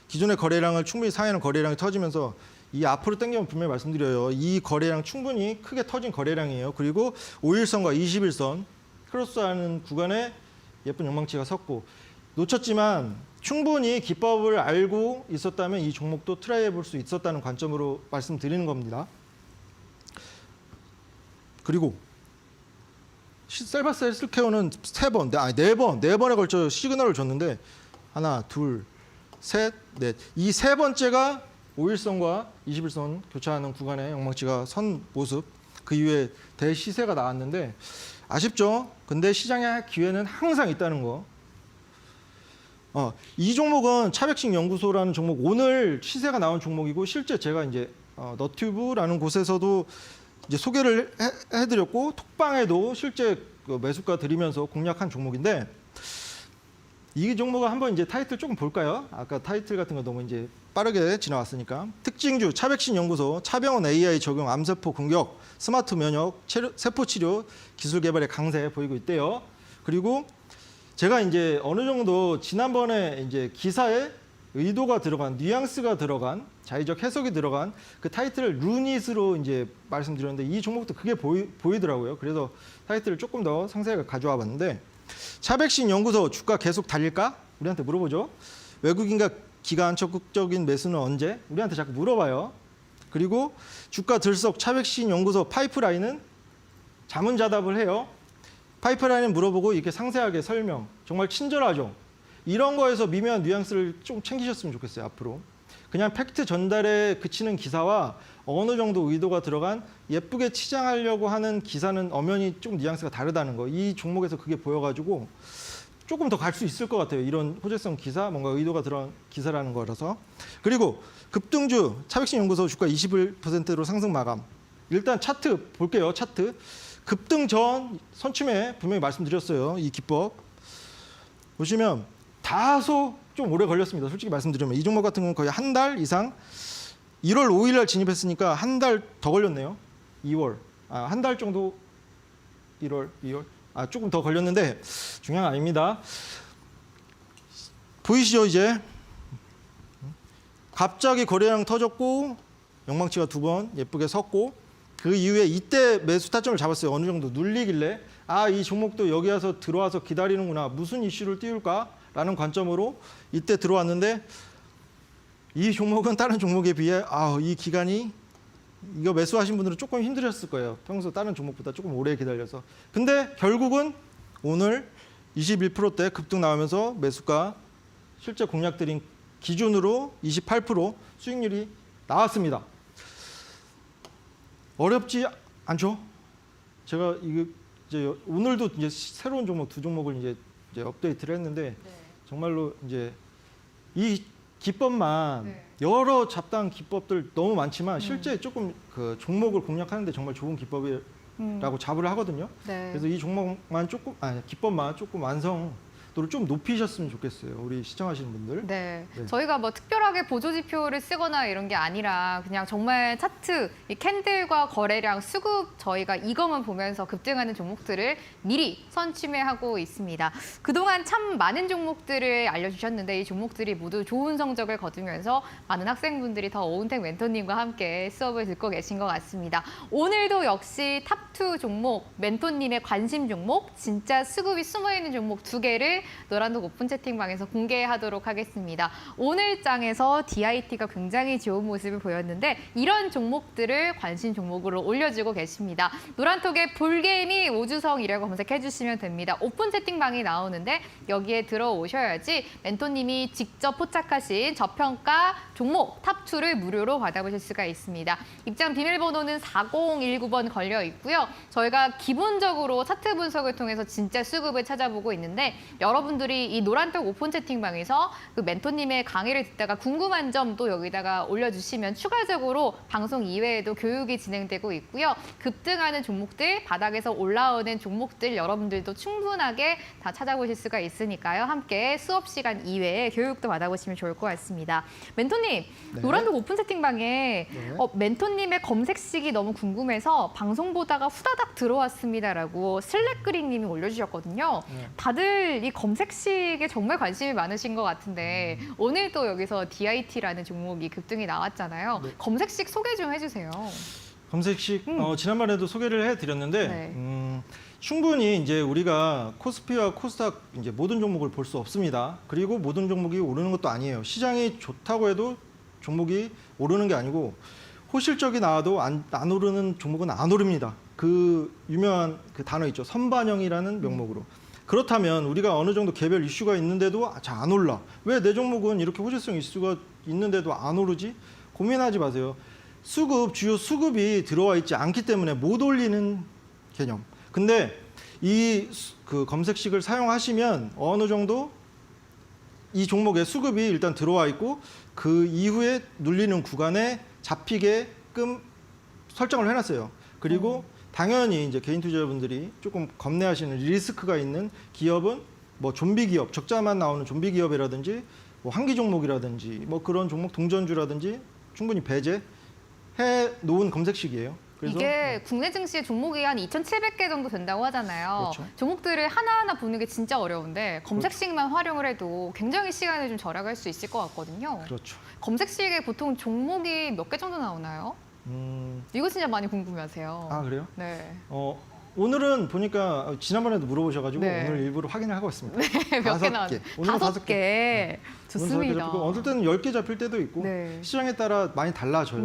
기존의 거래량을 충분히 상회하는 거래량이 터지면서 이 앞으로 당기면 분명히 말씀드려요. 이 거래량 충분히 크게 터진 거래량이에요. 그리고 5일선과 21선 크로스하는 구간에 예쁜 영망치가 섰고 놓쳤지만 충분히 기법을 알고 있었다면 이 종목도 트라이 해볼 수 있었다는 관점으로 말씀드리는 겁니다. 그리고 셀바스 헬스케어는 4번에 걸쳐 시그널을 줬는데 하나, 둘, 셋, 넷. 이 세 번째가 5일선과 21선 교차하는 구간에 영망치가 선 모습. 그 이후에 대시세가 나왔는데 아쉽죠? 근데 시장의 기회는 항상 있다는 거. 이 종목은 차백식 연구소라는 종목 오늘 시세가 나온 종목이고 실제 제가 이제 너튜브라는 곳에서도 이제 소개를 해드렸고 톡방에도 실제 그 매수가 드리면서 공략한 종목인데 이 종목을 한번 이제 타이틀 조금 볼까요? 아까 타이틀 같은 거 너무 이제 빠르게 지나왔으니까 특징주 차백신 연구소 차병원 AI 적용 암세포 공격 스마트 면역 세포 치료 기술 개발의 강세 보이고 있대요. 그리고 제가 이제 어느 정도 지난번에 이제 기사에 의도가 들어간 뉘앙스가 들어간 자의적 해석이 들어간 그 타이틀을 루닛으로 이제 말씀드렸는데 이 종목도 그게 보이더라고요. 그래서 타이틀을 조금 더 상세하게 가져와 봤는데 차백신 연구소 주가 계속 달릴까? 우리한테 물어보죠. 외국인과 기관 적극적인 매수는 언제? 우리한테 자꾸 물어봐요. 그리고 주가 들썩 차백신 연구소 파이프라인은 자문자답을 해요. 파이프라인을 물어보고 이렇게 상세하게 설명. 정말 친절하죠. 이런 거에서 미묘한 뉘앙스를 좀 챙기셨으면 좋겠어요. 앞으로. 그냥 팩트 전달에 그치는 기사와 어느 정도 의도가 들어간 예쁘게 치장하려고 하는 기사는 엄연히 좀 뉘앙스가 다르다는 거. 이 종목에서 그게 보여가지고 조금 더 갈 수 있을 것 같아요. 이런 호재성 기사, 뭔가 의도가 들어간 기사라는 거라서. 그리고 급등주 차백신 연구소 주가 21%로 상승 마감. 일단 차트 볼게요. 차트. 급등 전 선침에 분명히 말씀드렸어요. 이 기법. 보시면 다소 좀 오래 걸렸습니다. 솔직히 말씀드리면 이 종목 같은 경우는 거의 한 달 이상 1월 5일 날 진입했으니까 한 달 더 걸렸네요. 2월. 한 달 정도 1월, 2월. 조금 더 걸렸는데 중요한 거 아닙니다. 보이시죠, 이제? 갑자기 거래량 터졌고 영망치가 2번 예쁘게 섰고 그 이후에 이때 매수 타점을 잡았어요. 어느 정도 눌리길래 이 종목도 여기 와서 들어와서 기다리는구나. 무슨 이슈를 띄울까? 라는 관점으로 이때 들어왔는데 이 종목은 다른 종목에 비해 이 기간이 이거 매수하신 분들은 조금 힘드셨을 거예요. 평소 다른 종목보다 조금 오래 기다려서. 근데 결국은 오늘 21%대 급등 나오면서 매수가 실제 공략드린 기준으로 28% 수익률이 나왔습니다. 어렵지 않죠? 제가 이제 오늘도 이제 새로운 종목 2종목을 이제 업데이트를 했는데 정말로 이제 이 기법만 여러 잡다한 기법들 너무 많지만 실제 조금 그 종목을 공략하는데 정말 좋은 기법이라고 자부를 하거든요. 네. 그래서 이 종목만 조금 기법만 조금 완성 만족도를 좀 높이셨으면 좋겠어요. 우리 시청하시는 분들. 네. 네. 저희가 뭐 특별하게 보조지표를 쓰거나 이런 게 아니라 그냥 정말 차트, 이 캔들과 거래량, 수급 저희가 이것만 보면서 급등하는 종목들을 미리 선취매하고 있습니다. 그동안 참 많은 종목들을 알려주셨는데 이 종목들이 모두 좋은 성적을 거두면서 많은 학생분들이 더 오은택 멘토님과 함께 수업을 듣고 계신 것 같습니다. 오늘도 역시 탑2 종목, 멘토님의 관심 종목, 진짜 수급이 숨어있는 종목 2개를 노란독 오픈 채팅방에서 공개하도록 하겠습니다. 오늘 장에서 DIT가 굉장히 좋은 모습을 보였는데 이런 종목들을 관심 종목으로 올려주고 계십니다. 노란톡에 볼게임이 오주성이라고 검색해 주시면 됩니다. 오픈 채팅방이 나오는데 여기에 들어오셔야지 멘토님이 직접 포착하신 저평가 종목 탑2를 무료로 받아보실 수가 있습니다. 입장 비밀번호는 4019번 걸려 있고요. 저희가 기본적으로 차트 분석을 통해서 진짜 수급을 찾아보고 있는데 여러분들이 이 노란톡 오픈 채팅방에서 그 멘토님의 강의를 듣다가 궁금한 점도 여기다가 올려주시면 추가적으로 방송 이외에도 교육이 진행되고 있고요. 급등하는 종목들, 바닥에서 올라오는 종목들 여러분들도 충분하게 다 찾아보실 수가 있으니까요. 함께 수업 시간 이외에 교육도 받아보시면 좋을 것 같습니다. 멘토님, 네. 노란독 오픈 채팅방에 네. 멘토님의 검색식이 너무 궁금해서 방송 보다가 후다닥 들어왔습니다라고 슬랙그릭님이 올려주셨거든요. 네. 다들 이 검색식에 정말 관심이 많으신 것 같은데 오늘 또 여기서 DIT라는 종목이 급등이 나왔잖아요. 네. 검색식 소개 좀 해주세요. 검색식 지난번에도 소개를 해드렸는데 네. 충분히 이제 우리가 코스피와 코스닥 이제 모든 종목을 볼 수 없습니다. 그리고 모든 종목이 오르는 것도 아니에요. 시장이 좋다고 해도 종목이 오르는 게 아니고 호실적이 나와도 안 오르는 종목은 안 오릅니다. 그 유명한 그 단어 있죠. 선반영이라는 명목으로. 그렇다면 우리가 어느 정도 개별 이슈가 있는데도 잘 안 올라. 왜 내 종목은 이렇게 호재성 이슈가 있는데도 안 오르지? 고민하지 마세요. 주요 수급이 들어와 있지 않기 때문에 못 올리는 개념. 근데 그 검색식을 사용하시면 어느 정도 이 종목의 수급이 일단 들어와 있고 그 이후에 눌리는 구간에 잡히게끔 설정을 해놨어요. 그리고 당연히 이제 개인 투자자분들이 조금 겁내하시는 리스크가 있는 기업은 뭐 좀비 기업, 적자만 나오는 좀비 기업이라든지 뭐 한기 종목이라든지 뭐 그런 종목 동전주라든지 충분히 배제해 놓은 검색식이에요. 그래서 이게 국내 증시의 종목이 한 2,700개 정도 된다고 하잖아요. 그렇죠. 종목들을 하나하나 보는 게 진짜 어려운데 검색식만 활용을 해도 굉장히 시간을 좀 절약할 수 있을 것 같거든요. 그렇죠. 검색식에 보통 종목이 몇 개 정도 나오나요? 이거 진짜 많이 궁금해하세요. 아 그래요? 네. 오늘은 보니까 지난번에도 물어보셔가지고 네. 오늘 일부러 확인을 하고 있습니다. 몇 개 다섯 나왔나요? 개. 오늘은 5개. 좋습니다. 어떨 때는 10개 잡힐 때도 있고 네. 시장에 따라 많이 달라져요.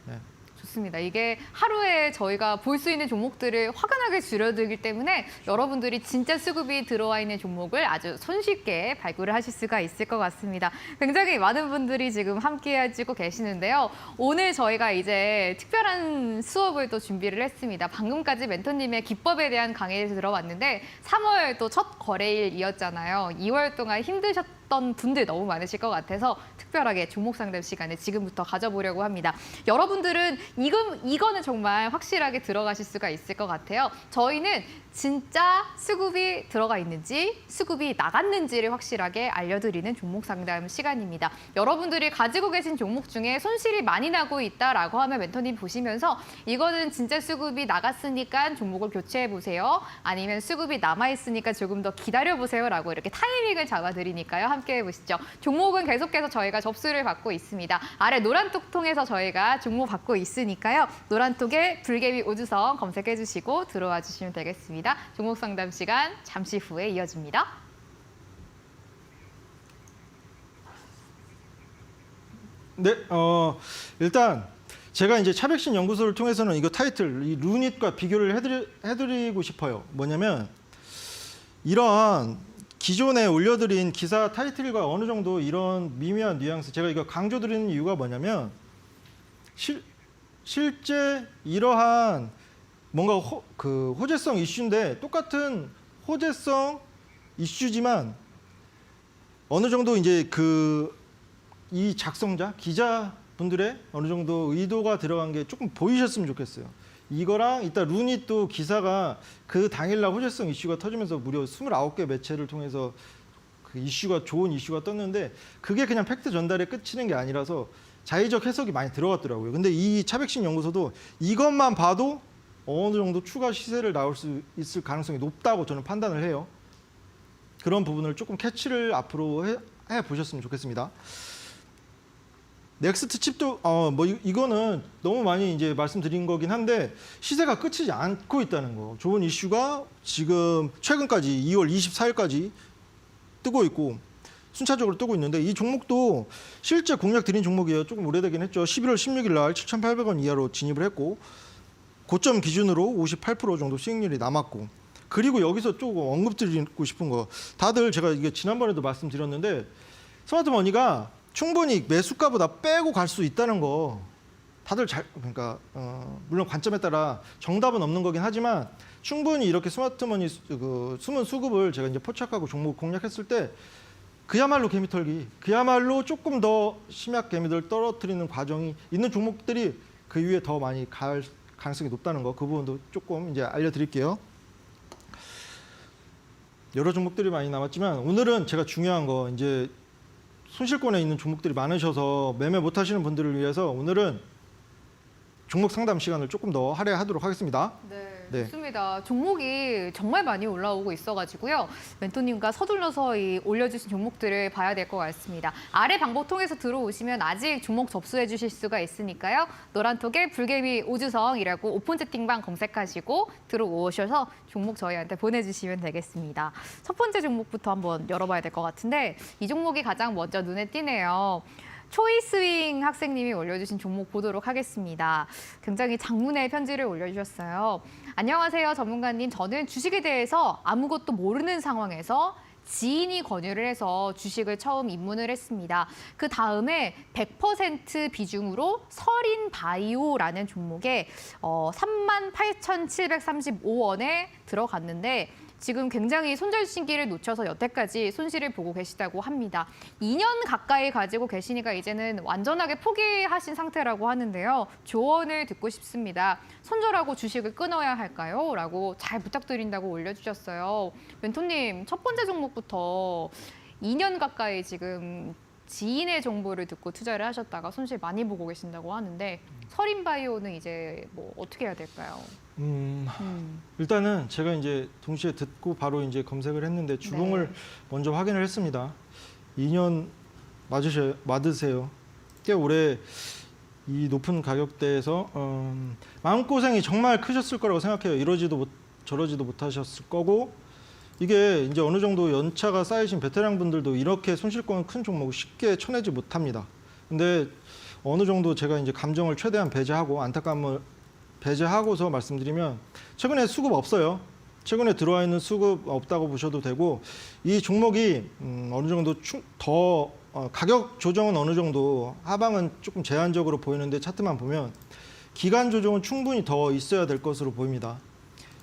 네. 좋습니다. 이게 하루에 저희가 볼 수 있는 종목들을 확연하게 줄여들기 때문에 여러분들이 진짜 수급이 들어와 있는 종목을 아주 손쉽게 발굴을 하실 수가 있을 것 같습니다. 굉장히 많은 분들이 지금 함께 해주고 계시는데요. 오늘 저희가 이제 특별한 수업을 또 준비를 했습니다. 방금까지 멘토님의 기법에 대한 강의를 들어봤는데 3월 또 첫 거래일이었잖아요. 2월 동안 힘드셨던 분들 너무 많으실 것 같아서 특별하게 종목 상담 시간을 지금부터 가져보려고 합니다. 여러분들은 이거는 정말 확실하게 들어가실 수가 있을 것 같아요. 저희는 진짜 수급이 들어가 있는지 수급이 나갔는지를 확실하게 알려드리는 종목 상담 시간입니다. 여러분들이 가지고 계신 종목 중에 손실이 많이 나고 있다라고 하면 멘토님 보시면서 이거는 진짜 수급이 나갔으니까 종목을 교체해 보세요. 아니면 수급이 남아있으니까 조금 더 기다려 보세요라고 이렇게 타이밍을 잡아드리니까요. 함께 해보시죠. 종목은 계속해서 저희가 접수를 받고 있습니다. 아래 노란톡 통해서 저희가 종목 받고 있으니까요. 노란톡에 불개미 오주성 검색해 주시고 들어와 주시면 되겠습니다. 종목 상담 시간 잠시 후에 이어집니다. 네, 일단 제가 이제 차백신 연구소를 통해서는 이거 타이틀, 이 루닛과 비교를 해드리고 싶어요. 뭐냐면 이러한 기존에 올려드린 기사 타이틀과 어느 정도 이런 미묘한 뉘앙스, 제가 이거 강조드리는 이유가 뭐냐면 실제 이러한 뭔가 호재성 이슈인데 똑같은 호재성 이슈지만 어느 정도 이제 이 작성자 기자분들의 어느 정도 의도가 들어간 게 조금 보이셨으면 좋겠어요. 이거랑 이따 루닛도 기사가 그 당일날 호재성 이슈가 터지면서 무려 29개 매체를 통해서 그 이슈가 좋은 이슈가 떴는데 그게 그냥 팩트 전달에 끝이는 게 아니라서 자의적 해석이 많이 들어갔더라고요. 근데 이 차백신 연구소도 이것만 봐도 어느 정도 추가 시세를 나올 수 있을 가능성이 높다고 저는 판단을 해요. 그런 부분을 조금 캐치를 앞으로 해 보셨으면 좋겠습니다. 넥스트 칩도 이거는 너무 많이 이제 말씀드린 거긴 한데 시세가 끝이지 않고 있다는 거. 좋은 이슈가 지금 최근까지 2월 24일까지 뜨고 있고 순차적으로 뜨고 있는데 이 종목도 실제 공략 드린 종목이에요. 조금 오래되긴 했죠. 11월 16일 날 7,800원 이하로 진입을 했고 고점 기준으로 58% 정도 수익률이 남았고 그리고 여기서 조금 언급드리고 싶은 거 다들 제가 이게 지난번에도 말씀드렸는데 스마트머니가 충분히 매수가보다 빼고 갈 수 있다는 거 다들 그러니까 물론 관점에 따라 정답은 없는 거긴 하지만 충분히 이렇게 스마트머니 그 숨은 수급을 제가 이제 포착하고 종목 공략했을 때 그야말로 개미털기, 그야말로 조금 더 심약 개미들 떨어뜨리는 과정이 있는 종목들이 그 위에 더 많이 갈 가능성이 높다는 거, 그 부분도 조금 이제 알려드릴게요. 여러 종목들이 많이 남았지만 오늘은 제가 중요한 거 이제 손실권에 있는 종목들이 많으셔서 매매 못 하시는 분들을 위해서 오늘은 종목 상담 시간을 조금 더 할애하도록 하겠습니다. 네, 좋습니다. 종목이 정말 많이 올라오고 있어가지고요. 멘토님과 서둘러서 이 올려주신 종목들을 봐야 될 것 같습니다. 아래 방법 통해서 들어오시면 아직 종목 접수해 주실 수가 있으니까요. 노란톡에 불개미 오주성이라고 오픈 채팅방 검색하시고 들어오셔서 종목 저희한테 보내주시면 되겠습니다. 첫 번째 종목부터 한번 열어봐야 될 것 같은데 이 종목이 가장 먼저 눈에 띄네요. 초이스윙 학생님이 올려주신 종목 보도록 하겠습니다. 굉장히 장문의 편지를 올려주셨어요. 안녕하세요, 전문가님. 저는 주식에 대해서 아무것도 모르는 상황에서 지인이 권유를 해서 주식을 처음 입문을 했습니다. 그 다음에 100% 비중으로 서린바이오라는 종목에 38,735원에 들어갔는데 지금 굉장히 손절신기를 놓쳐서 여태까지 손실을 보고 계시다고 합니다. 2년 가까이 가지고 계시니까 이제는 완전하게 포기하신 상태라고 하는데요. 조언을 듣고 싶습니다. 손절하고 주식을 끊어야 할까요? 라고 잘 부탁드린다고 올려주셨어요. 멘토님, 첫 번째 종목부터 2년 가까이 지금 지인의 정보를 듣고 투자를 하셨다가 손실 많이 보고 계신다고 하는데 서린바이오는 이제 뭐 어떻게 해야 될까요? 일단은 제가 이제 동시에 듣고 바로 이제 검색을 했는데 주봉을 먼저 확인을 했습니다. 2년 맞으세요. 꽤 오래 이 높은 가격대에서 마음고생이 정말 크셨을 거라고 생각해요. 이러지도 저러지도 못하셨을 거고 이게 이제 어느 정도 연차가 쌓이신 베테랑 분들도 이렇게 손실권 큰 종목을 쉽게 쳐내지 못합니다. 근데 어느 정도 제가 이제 감정을 최대한 배제하고 안타까움을 배제하고서 말씀드리면 최근에 수급 없어요. 최근에 들어와 있는 수급 없다고 보셔도 되고 이 종목이 어느 정도 더 가격 조정은 어느 정도 하방은 조금 제한적으로 보이는데 차트만 보면 기간 조정은 충분히 더 있어야 될 것으로 보입니다.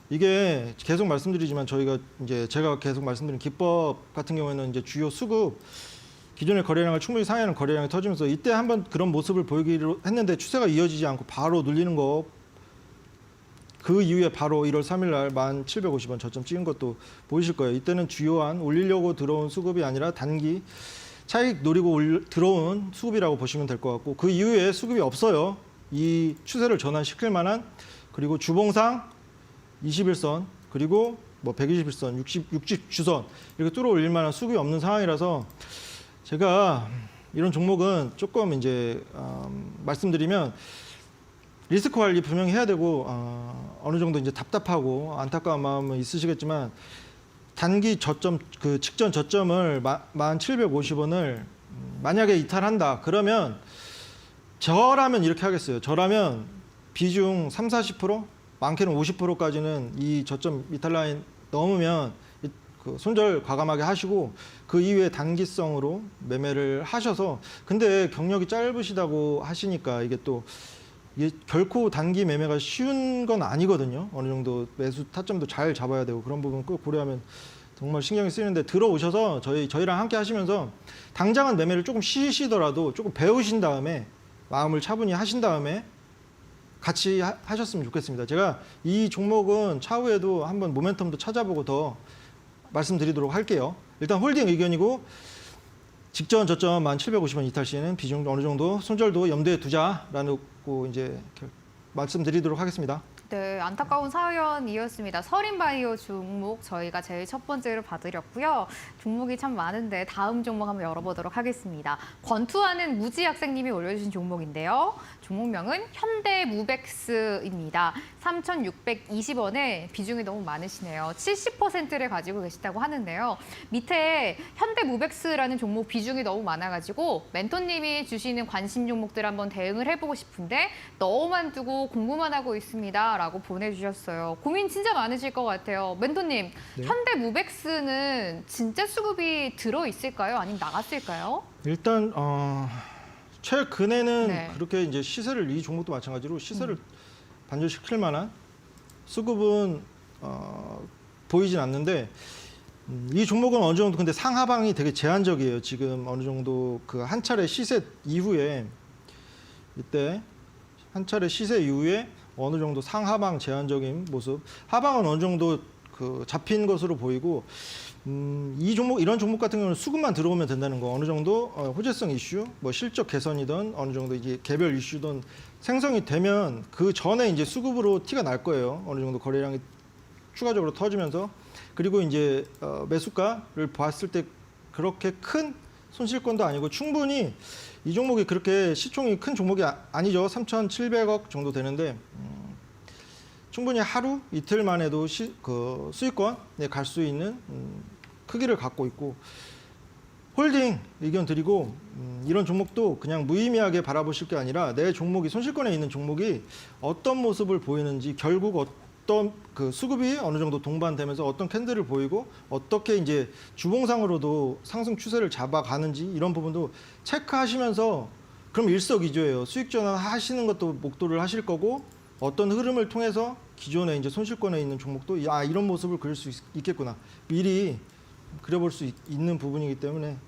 이게 계속 말씀드리지만 제가 계속 말씀드린 기법 같은 경우에는 이제 주요 수급 기존의 거래량을 충분히 상회하는 거래량이 터지면서 이때 한번 그런 모습을 보이기로 했는데 추세가 이어지지 않고 바로 눌리는 거 그 이후에 바로 1월 3일 날 1,750원 저점 찍은 것도 보이실 거예요. 이때는 주요한 올리려고 들어온 수급이 아니라 단기 차익 노리고 들어온 수급이라고 보시면 될 것 같고 그 이후에 수급이 없어요. 이 추세를 전환시킬 만한 그리고 주봉상 21선 그리고 뭐 121선, 60주선 이렇게 뚫어 올릴 만한 수급이 없는 상황이라서 제가 이런 종목은 조금 이제 말씀드리면 리스크 관리 분명히 해야 되고 어느 정도 이제 답답하고 안타까운 마음은 있으시겠지만 단기 저점 그 직전 저점을 1,750원을 만약에 이탈한다 그러면 저라면 이렇게 하겠어요. 저라면 비중 30-40% 많게는 50%까지는 이 저점 이탈 라인 넘으면 그 손절 과감하게 하시고 그 이후에 단기성으로 매매를 하셔서 근데 경력이 짧으시다고 하시니까 이게 결코 단기 매매가 쉬운 건 아니거든요. 어느 정도 매수 타점도 잘 잡아야 되고 그런 부분 꼭 고려하면 정말 신경이 쓰이는데 들어오셔서 저희랑 함께 하시면서 당장은 매매를 조금 쉬시더라도 조금 배우신 다음에 마음을 차분히 하신 다음에 같이 하셨으면 좋겠습니다. 제가 이 종목은 차후에도 한번 모멘텀도 찾아보고 더 말씀드리도록 할게요. 일단 홀딩 의견이고 직전 저점 1,750원 이탈 시에는 비중 어느 정도 손절도 염두에 두자라는 거 이제 말씀드리도록 하겠습니다. 네, 안타까운 사연이었습니다. 서린바이오 종목 저희가 제일 첫 번째로 봐드렸고요. 종목이 참 많은데 다음 종목 한번 열어보도록 하겠습니다. 권투하는 무지 학생님이 올려주신 종목인데요. 종목명은 현대무벡스입니다. 3,620원에 비중이 너무 많으시네요. 70%를 가지고 계시다고 하는데요. 밑에 현대무벡스라는 종목 비중이 너무 많아가지고 멘토님이 주시는 관심 종목들 한번 대응을 해보고 싶은데 너무만 두고 공부만 하고 있습니다. 라고 보내주셨어요. 고민 진짜 많으실 것 같아요. 멘토님, 네. 현대무벡스는 진짜 수급이 들어있을까요? 아니면 나갔을까요? 일단 최근에는 네. 그렇게 이제 시세를 이 종목도 마찬가지로 시세를 반전시킬 만한 수급은 보이진 않는데 이 종목은 어느 정도 근데 상하방이 되게 제한적이에요. 지금 어느 정도 그 한 차례 시세 이후에 이때 한 차례 시세 이후에 어느 정도 상하방 제한적인 모습, 하방은 어느 정도 그 잡힌 것으로 보이고 이 종목 이런 종목 같은 경우는 수급만 들어오면 된다는 거 어느 정도 호재성 이슈, 뭐 실적 개선이든 어느 정도 이제 개별 이슈든 생성이 되면 그 전에 이제 수급으로 티가 날 거예요. 어느 정도 거래량이 추가적으로 터지면서 그리고 이제 매수가를 봤을 때 그렇게 큰 손실권도 아니고 충분히 이 종목이 그렇게 시총이 큰 종목이 아니죠. 3,700억 정도 되는데 충분히 하루 이틀만 해도 그 수익권에 갈 수 있는 크기를 갖고 있고 홀딩 의견 드리고 이런 종목도 그냥 무의미하게 바라보실 게 아니라 내 종목이 손실권에 있는 종목이 어떤 모습을 보이는지 결국 어떤 그 수급이 어느 정도 동반되면서 어떤 캔들을 보이고 어떻게 이제 주봉상으로도 상승 추세를 잡아가는지 이런 부분도 체크하시면서 그럼 일석이조예요. 수익 전환하시는 것도 목도를 하실 거고 어떤 흐름을 통해서 기존에 이제 손실권에 있는 종목도 이런 모습을 그릴 수 있겠구나 미리 그려볼 수 있는 부분이기 때문에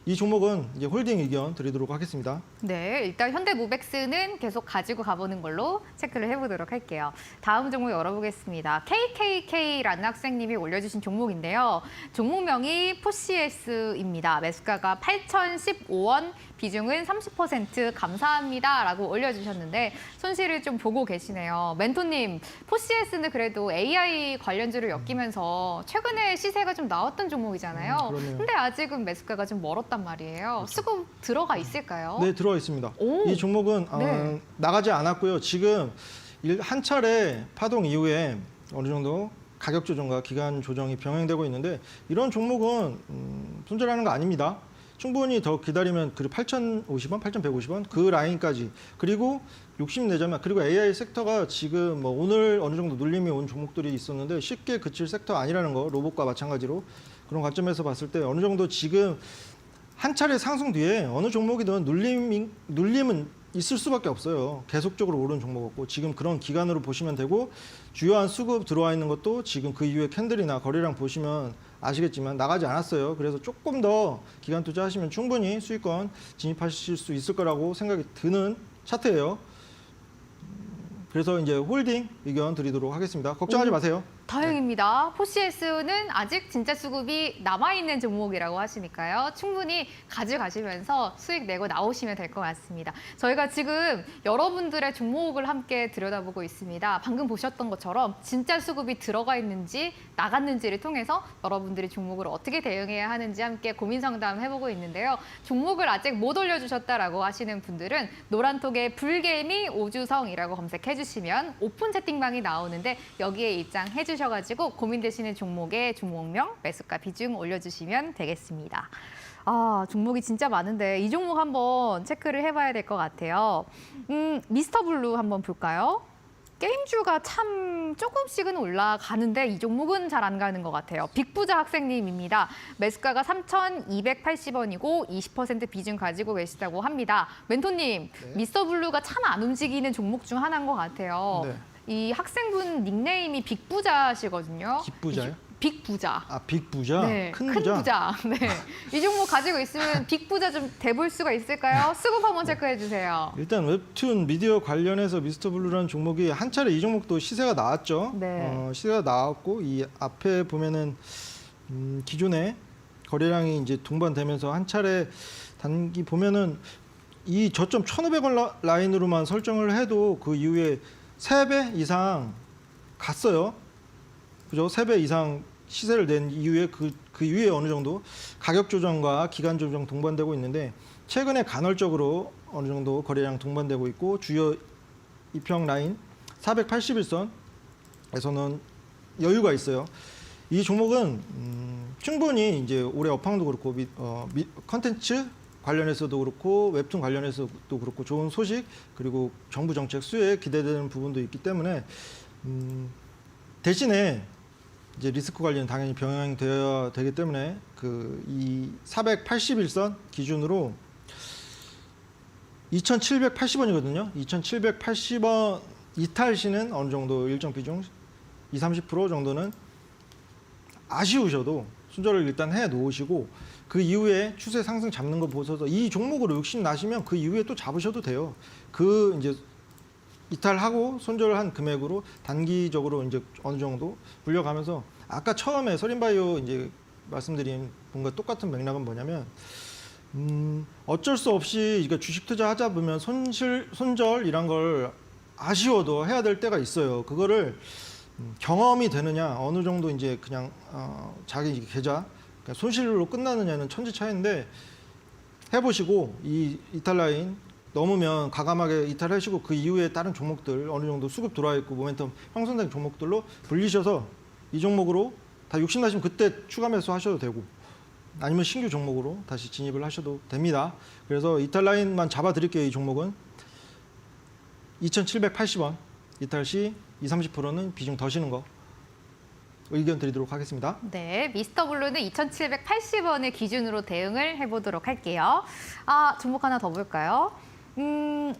이 종목은 이제 홀딩 의견 드리도록 하겠습니다. 네, 일단 현대무벡스는 계속 가지고 가보는 걸로 체크를 해보도록 할게요. 다음 종목 열어보겠습니다. KKK라는 학생님이 올려주신 종목인데요. 종목명이 포시에스입니다. 매수가가 8,015원, 비중은 30% 감사합니다라고 올려주셨는데 손실을 좀 보고 계시네요. 멘토님, 포시에스는 그래도 AI 관련주를 엮이면서 최근에 시세가 좀 나왔던 종목이잖아요. 그러네요. 근데 아직은 매수가가 좀 멀었단 말이에요. 수급 들어가 있을까요? 네, 들어와 있습니다. 오. 이 종목은 네. 나가지 않았고요. 지금 한 차례 파동 이후에 어느 정도 가격 조정과 기간 조정이 병행되고 있는데 이런 종목은 손절하는 거 아닙니다. 충분히 더 기다리면 그리고 8,050원, 8,150원 그 라인까지 그리고 60내자면 그리고 AI 섹터가 지금 뭐 오늘 어느 정도 눌림이 온 종목들이 있었는데 쉽게 그칠 섹터 아니라는 거 로봇과 마찬가지로 그런 관점에서 봤을 때 어느 정도 지금 한 차례 상승 뒤에 어느 종목이든 눌림은 있을 수밖에 없어요. 계속적으로 오른 종목 없고 지금 그런 기간으로 보시면 되고 주요한 수급 들어와 있는 것도 지금 그 이후에 캔들이나 거래량 보시면 아시겠지만 나가지 않았어요. 그래서 조금 더 기간 투자하시면 충분히 수익권 진입하실 수 있을 거라고 생각이 드는 차트예요. 그래서 이제 홀딩 의견 드리도록 하겠습니다. 걱정하지 마세요. 다행입니다. 포시에스는 아직 진짜 수급이 남아있는 종목이라고 하시니까요. 충분히 가져가시면서 수익 내고 나오시면 될 것 같습니다. 저희가 지금 여러분들의 종목을 함께 들여다보고 있습니다. 방금 보셨던 것처럼 진짜 수급이 들어가 있는지 나갔는지를 통해서 여러분들이 종목을 어떻게 대응해야 하는지 함께 고민 상담 해보고 있는데요. 종목을 아직 못 올려주셨다라고 하시는 분들은 노란톡에 불개미 오주성이라고 검색해 주시면 오픈 채팅방이 나오는데 여기에 입장해 주셔가지고 고민되시는 종목의 종목명, 매수가 비중 올려주시면 되겠습니다. 아, 종목이 진짜 많은데 이 종목 한번 체크를 해봐야 될 것 같아요. 미스터 블루 한번 볼까요? 게임주가 참 조금씩은 올라가는데 이 종목은 잘 안 가는 것 같아요. 빅부자 학생님입니다. 매수가가 3,280원이고 20% 비중 가지고 계시다고 합니다. 멘토님, 네. 미스터 블루가 참 안 움직이는 종목 중 하나인 것 같아요. 네. 이 학생분 닉네임이 빅부자시거든요. 빅부자요? 빅부자. 아, 빅부자? 네, 큰 부자? 네. 이 종목 가지고 있으면 빅부자 좀 돼볼 수가 있을까요? 수급 한번 체크해 주세요. 일단 웹툰 미디어 관련해서 미스터 블루라는 종목이 한 차례 이 종목도 시세가 나왔죠. 네. 시세가 나왔고 이 앞에 보면은 기존에 거래량이 이제 동반되면서 한 차례 단기 보면은 이 저점 1,500원 라인으로만 설정을 해도 그 이후에 3배 이상 갔어요. 그죠? 3배 이상 시세를 낸 이후에 그 이후에 어느 정도 가격 조정과 기간 조정 동반되고 있는데 최근에 간헐적으로 어느 정도 거래량 동반되고 있고 주요 이평 라인 481선에서는 여유가 있어요. 이 종목은 충분히 이제 올해 업황도 그렇고 컨텐츠 관련해서도 그렇고 웹툰 관련해서도 그렇고 좋은 소식 그리고 정부 정책 수혜에 기대되는 부분도 있기 때문에 대신에 이제 리스크 관리는 당연히 병행되어야 되기 때문에 그 이 481선 기준으로 2,780원이거든요. 2,780원 이탈 시는 어느 정도 일정 비중 20-30% 정도는 아쉬우셔도 순저를 일단 해 놓으시고 그 이후에 추세 상승 잡는 거 보셔서 이 종목으로 욕심 나시면 그 이후에 또 잡으셔도 돼요. 그 이제 이탈하고 손절한 금액으로 단기적으로 이제 어느 정도 불려가면서 아까 처음에 서린바이오 이제 말씀드린 뭔가 똑같은 맥락은 뭐냐면 어쩔 수 없이 이거 주식 투자하자 보면 손절 이란 걸 아쉬워도 해야 될 때가 있어요. 그거를 경험이 되느냐 어느 정도 이제 그냥 자기 계좌 그러니까 손실로 끝나느냐는 천지 차이인데 해보시고 이 이탈 라인 넘으면 과감하게 이탈하시고 그 이후에 다른 종목들 어느 정도 수급 들어와 있고 모멘텀 형성된 종목들로 불리셔서 이 종목으로 다 욕심나시면 그때 추가 매수 하셔도 되고 아니면 신규 종목으로 다시 진입을 하셔도 됩니다. 그래서 이탈 라인만 잡아 드릴게요. 이 종목은 2,780원 이탈 시 20-30%는 비중 더 시는 거 의견 드리도록 하겠습니다. 네, 미스터 블루는 2,780원을 기준으로 대응을 해보도록 할게요. 종목 하나 더 볼까요?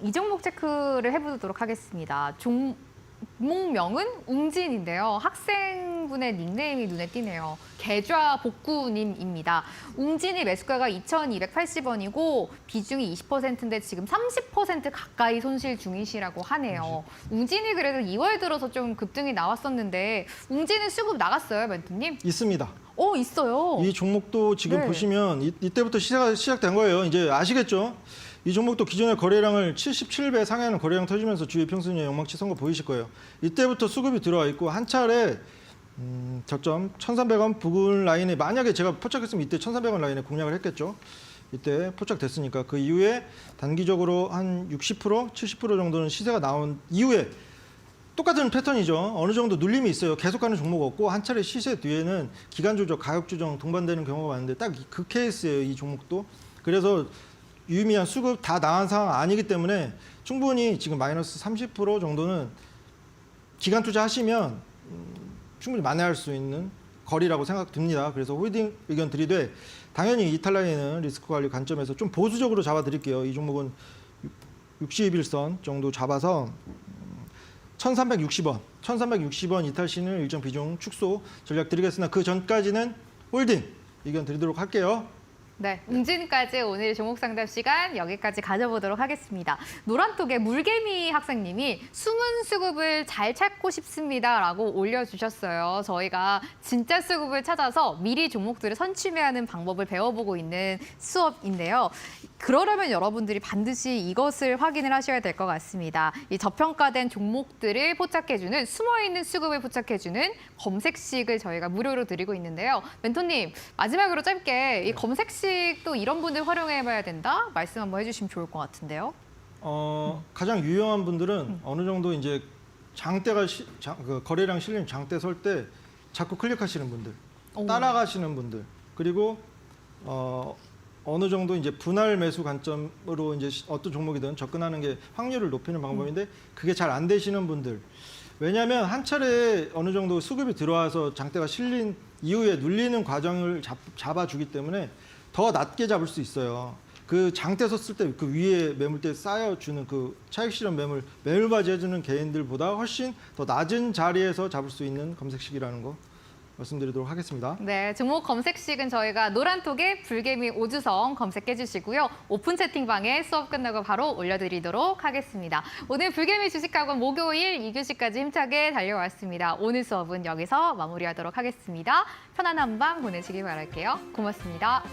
이 종목 체크를 해보도록 하겠습니다. 종목명은 웅진인데요. 학생분의 닉네임이 눈에 띄네요. 계좌 복구님입니다. 웅진이 매수가가 2,280원이고 비중이 20%인데 지금 30% 가까이 손실 중이시라고 하네요. 웅진이 그래도 2월 들어서 좀 급등이 나왔었는데 웅진은 수급 나갔어요, 멘토님? 있습니다. 있어요. 이 종목도 지금 네. 보시면 이때부터 시작된 거예요. 이제 아시겠죠? 이 종목도 기존의 거래량을 77배 상회하는 거래량 터지면서 주요 평순위의 영망치 선거 보이실 거예요. 이때부터 수급이 들어와 있고 한 차례 저점 1,300원 부근 라인에 만약에 제가 포착했으면 이때 1,300원 라인에 공략을 했겠죠. 이때 포착됐으니까 그 이후에 단기적으로 한 60%, 70% 정도는 시세가 나온 이후에 똑같은 패턴이죠. 어느 정도 눌림이 있어요. 계속 가는 종목 없고 한 차례 시세 뒤에는 기간 조정, 가격 조정 동반되는 경우가 많은데 딱 그 케이스예요. 이 종목도. 그래서 유의미한 수급 다 나간 상황 아니기 때문에 충분히 지금 마이너스 30% 정도는 기간 투자하시면 충분히 만회할 수 있는 거리라고 생각됩니다. 그래서 홀딩 의견 드리되 당연히 이탈 라인은 리스크 관리 관점에서 좀 보수적으로 잡아드릴게요. 이 종목은 60일선 정도 잡아서 1,360원 이탈 시는 일정 비중 축소 전략 드리겠으나 그 전까지는 홀딩 의견 드리도록 할게요. 네, 웅진까지 오늘 종목 상담 시간 여기까지 가져보도록 하겠습니다. 노란톡의 물개미 학생님이 숨은 수급을 잘 찾고 싶습니다라고 올려주셨어요. 저희가 진짜 수급을 찾아서 미리 종목들을 선취매하는 방법을 배워보고 있는 수업인데요. 그러려면 여러분들이 반드시 이것을 확인을 하셔야 될 것 같습니다. 이 저평가된 종목들을 포착해주는 숨어있는 수급을 포착해주는 검색식을 저희가 무료로 드리고 있는데요. 멘토님, 마지막으로 짧게 이 검색식도 이런 분들 활용해봐야 된다? 말씀 한번 해주시면 좋을 것 같은데요. 가장 유용한 분들은 어느 정도 이제 장대가 그 거래량 실린 장대 설 때 자꾸 클릭하시는 분들, 따라가시는 분들, 그리고 어느 정도 이제 분할 매수 관점으로 이제 어떤 종목이든 접근하는 게 확률을 높이는 방법인데 그게 잘 안 되시는 분들. 왜냐하면 한 차례 어느 정도 수급이 들어와서 장대가 실린 이후에 눌리는 과정을 잡아주기 때문에 더 낮게 잡을 수 있어요. 그 장대 섰을 때 그 위에 매물대 쌓여주는 그 차익 실현 매물 맞이해주는 개인들보다 훨씬 더 낮은 자리에서 잡을 수 있는 검색식이라는 거 말씀드리도록 하겠습니다. 네, 종목 검색식은 저희가 노란톡에 불개미 오주성 검색해 주시고요. 오픈 채팅방에 수업 끝나고 바로 올려드리도록 하겠습니다. 오늘 불개미 주식학원 목요일 2교시까지 힘차게 달려왔습니다. 오늘 수업은 여기서 마무리하도록 하겠습니다. 편안한 밤 보내시기 바랄게요. 고맙습니다.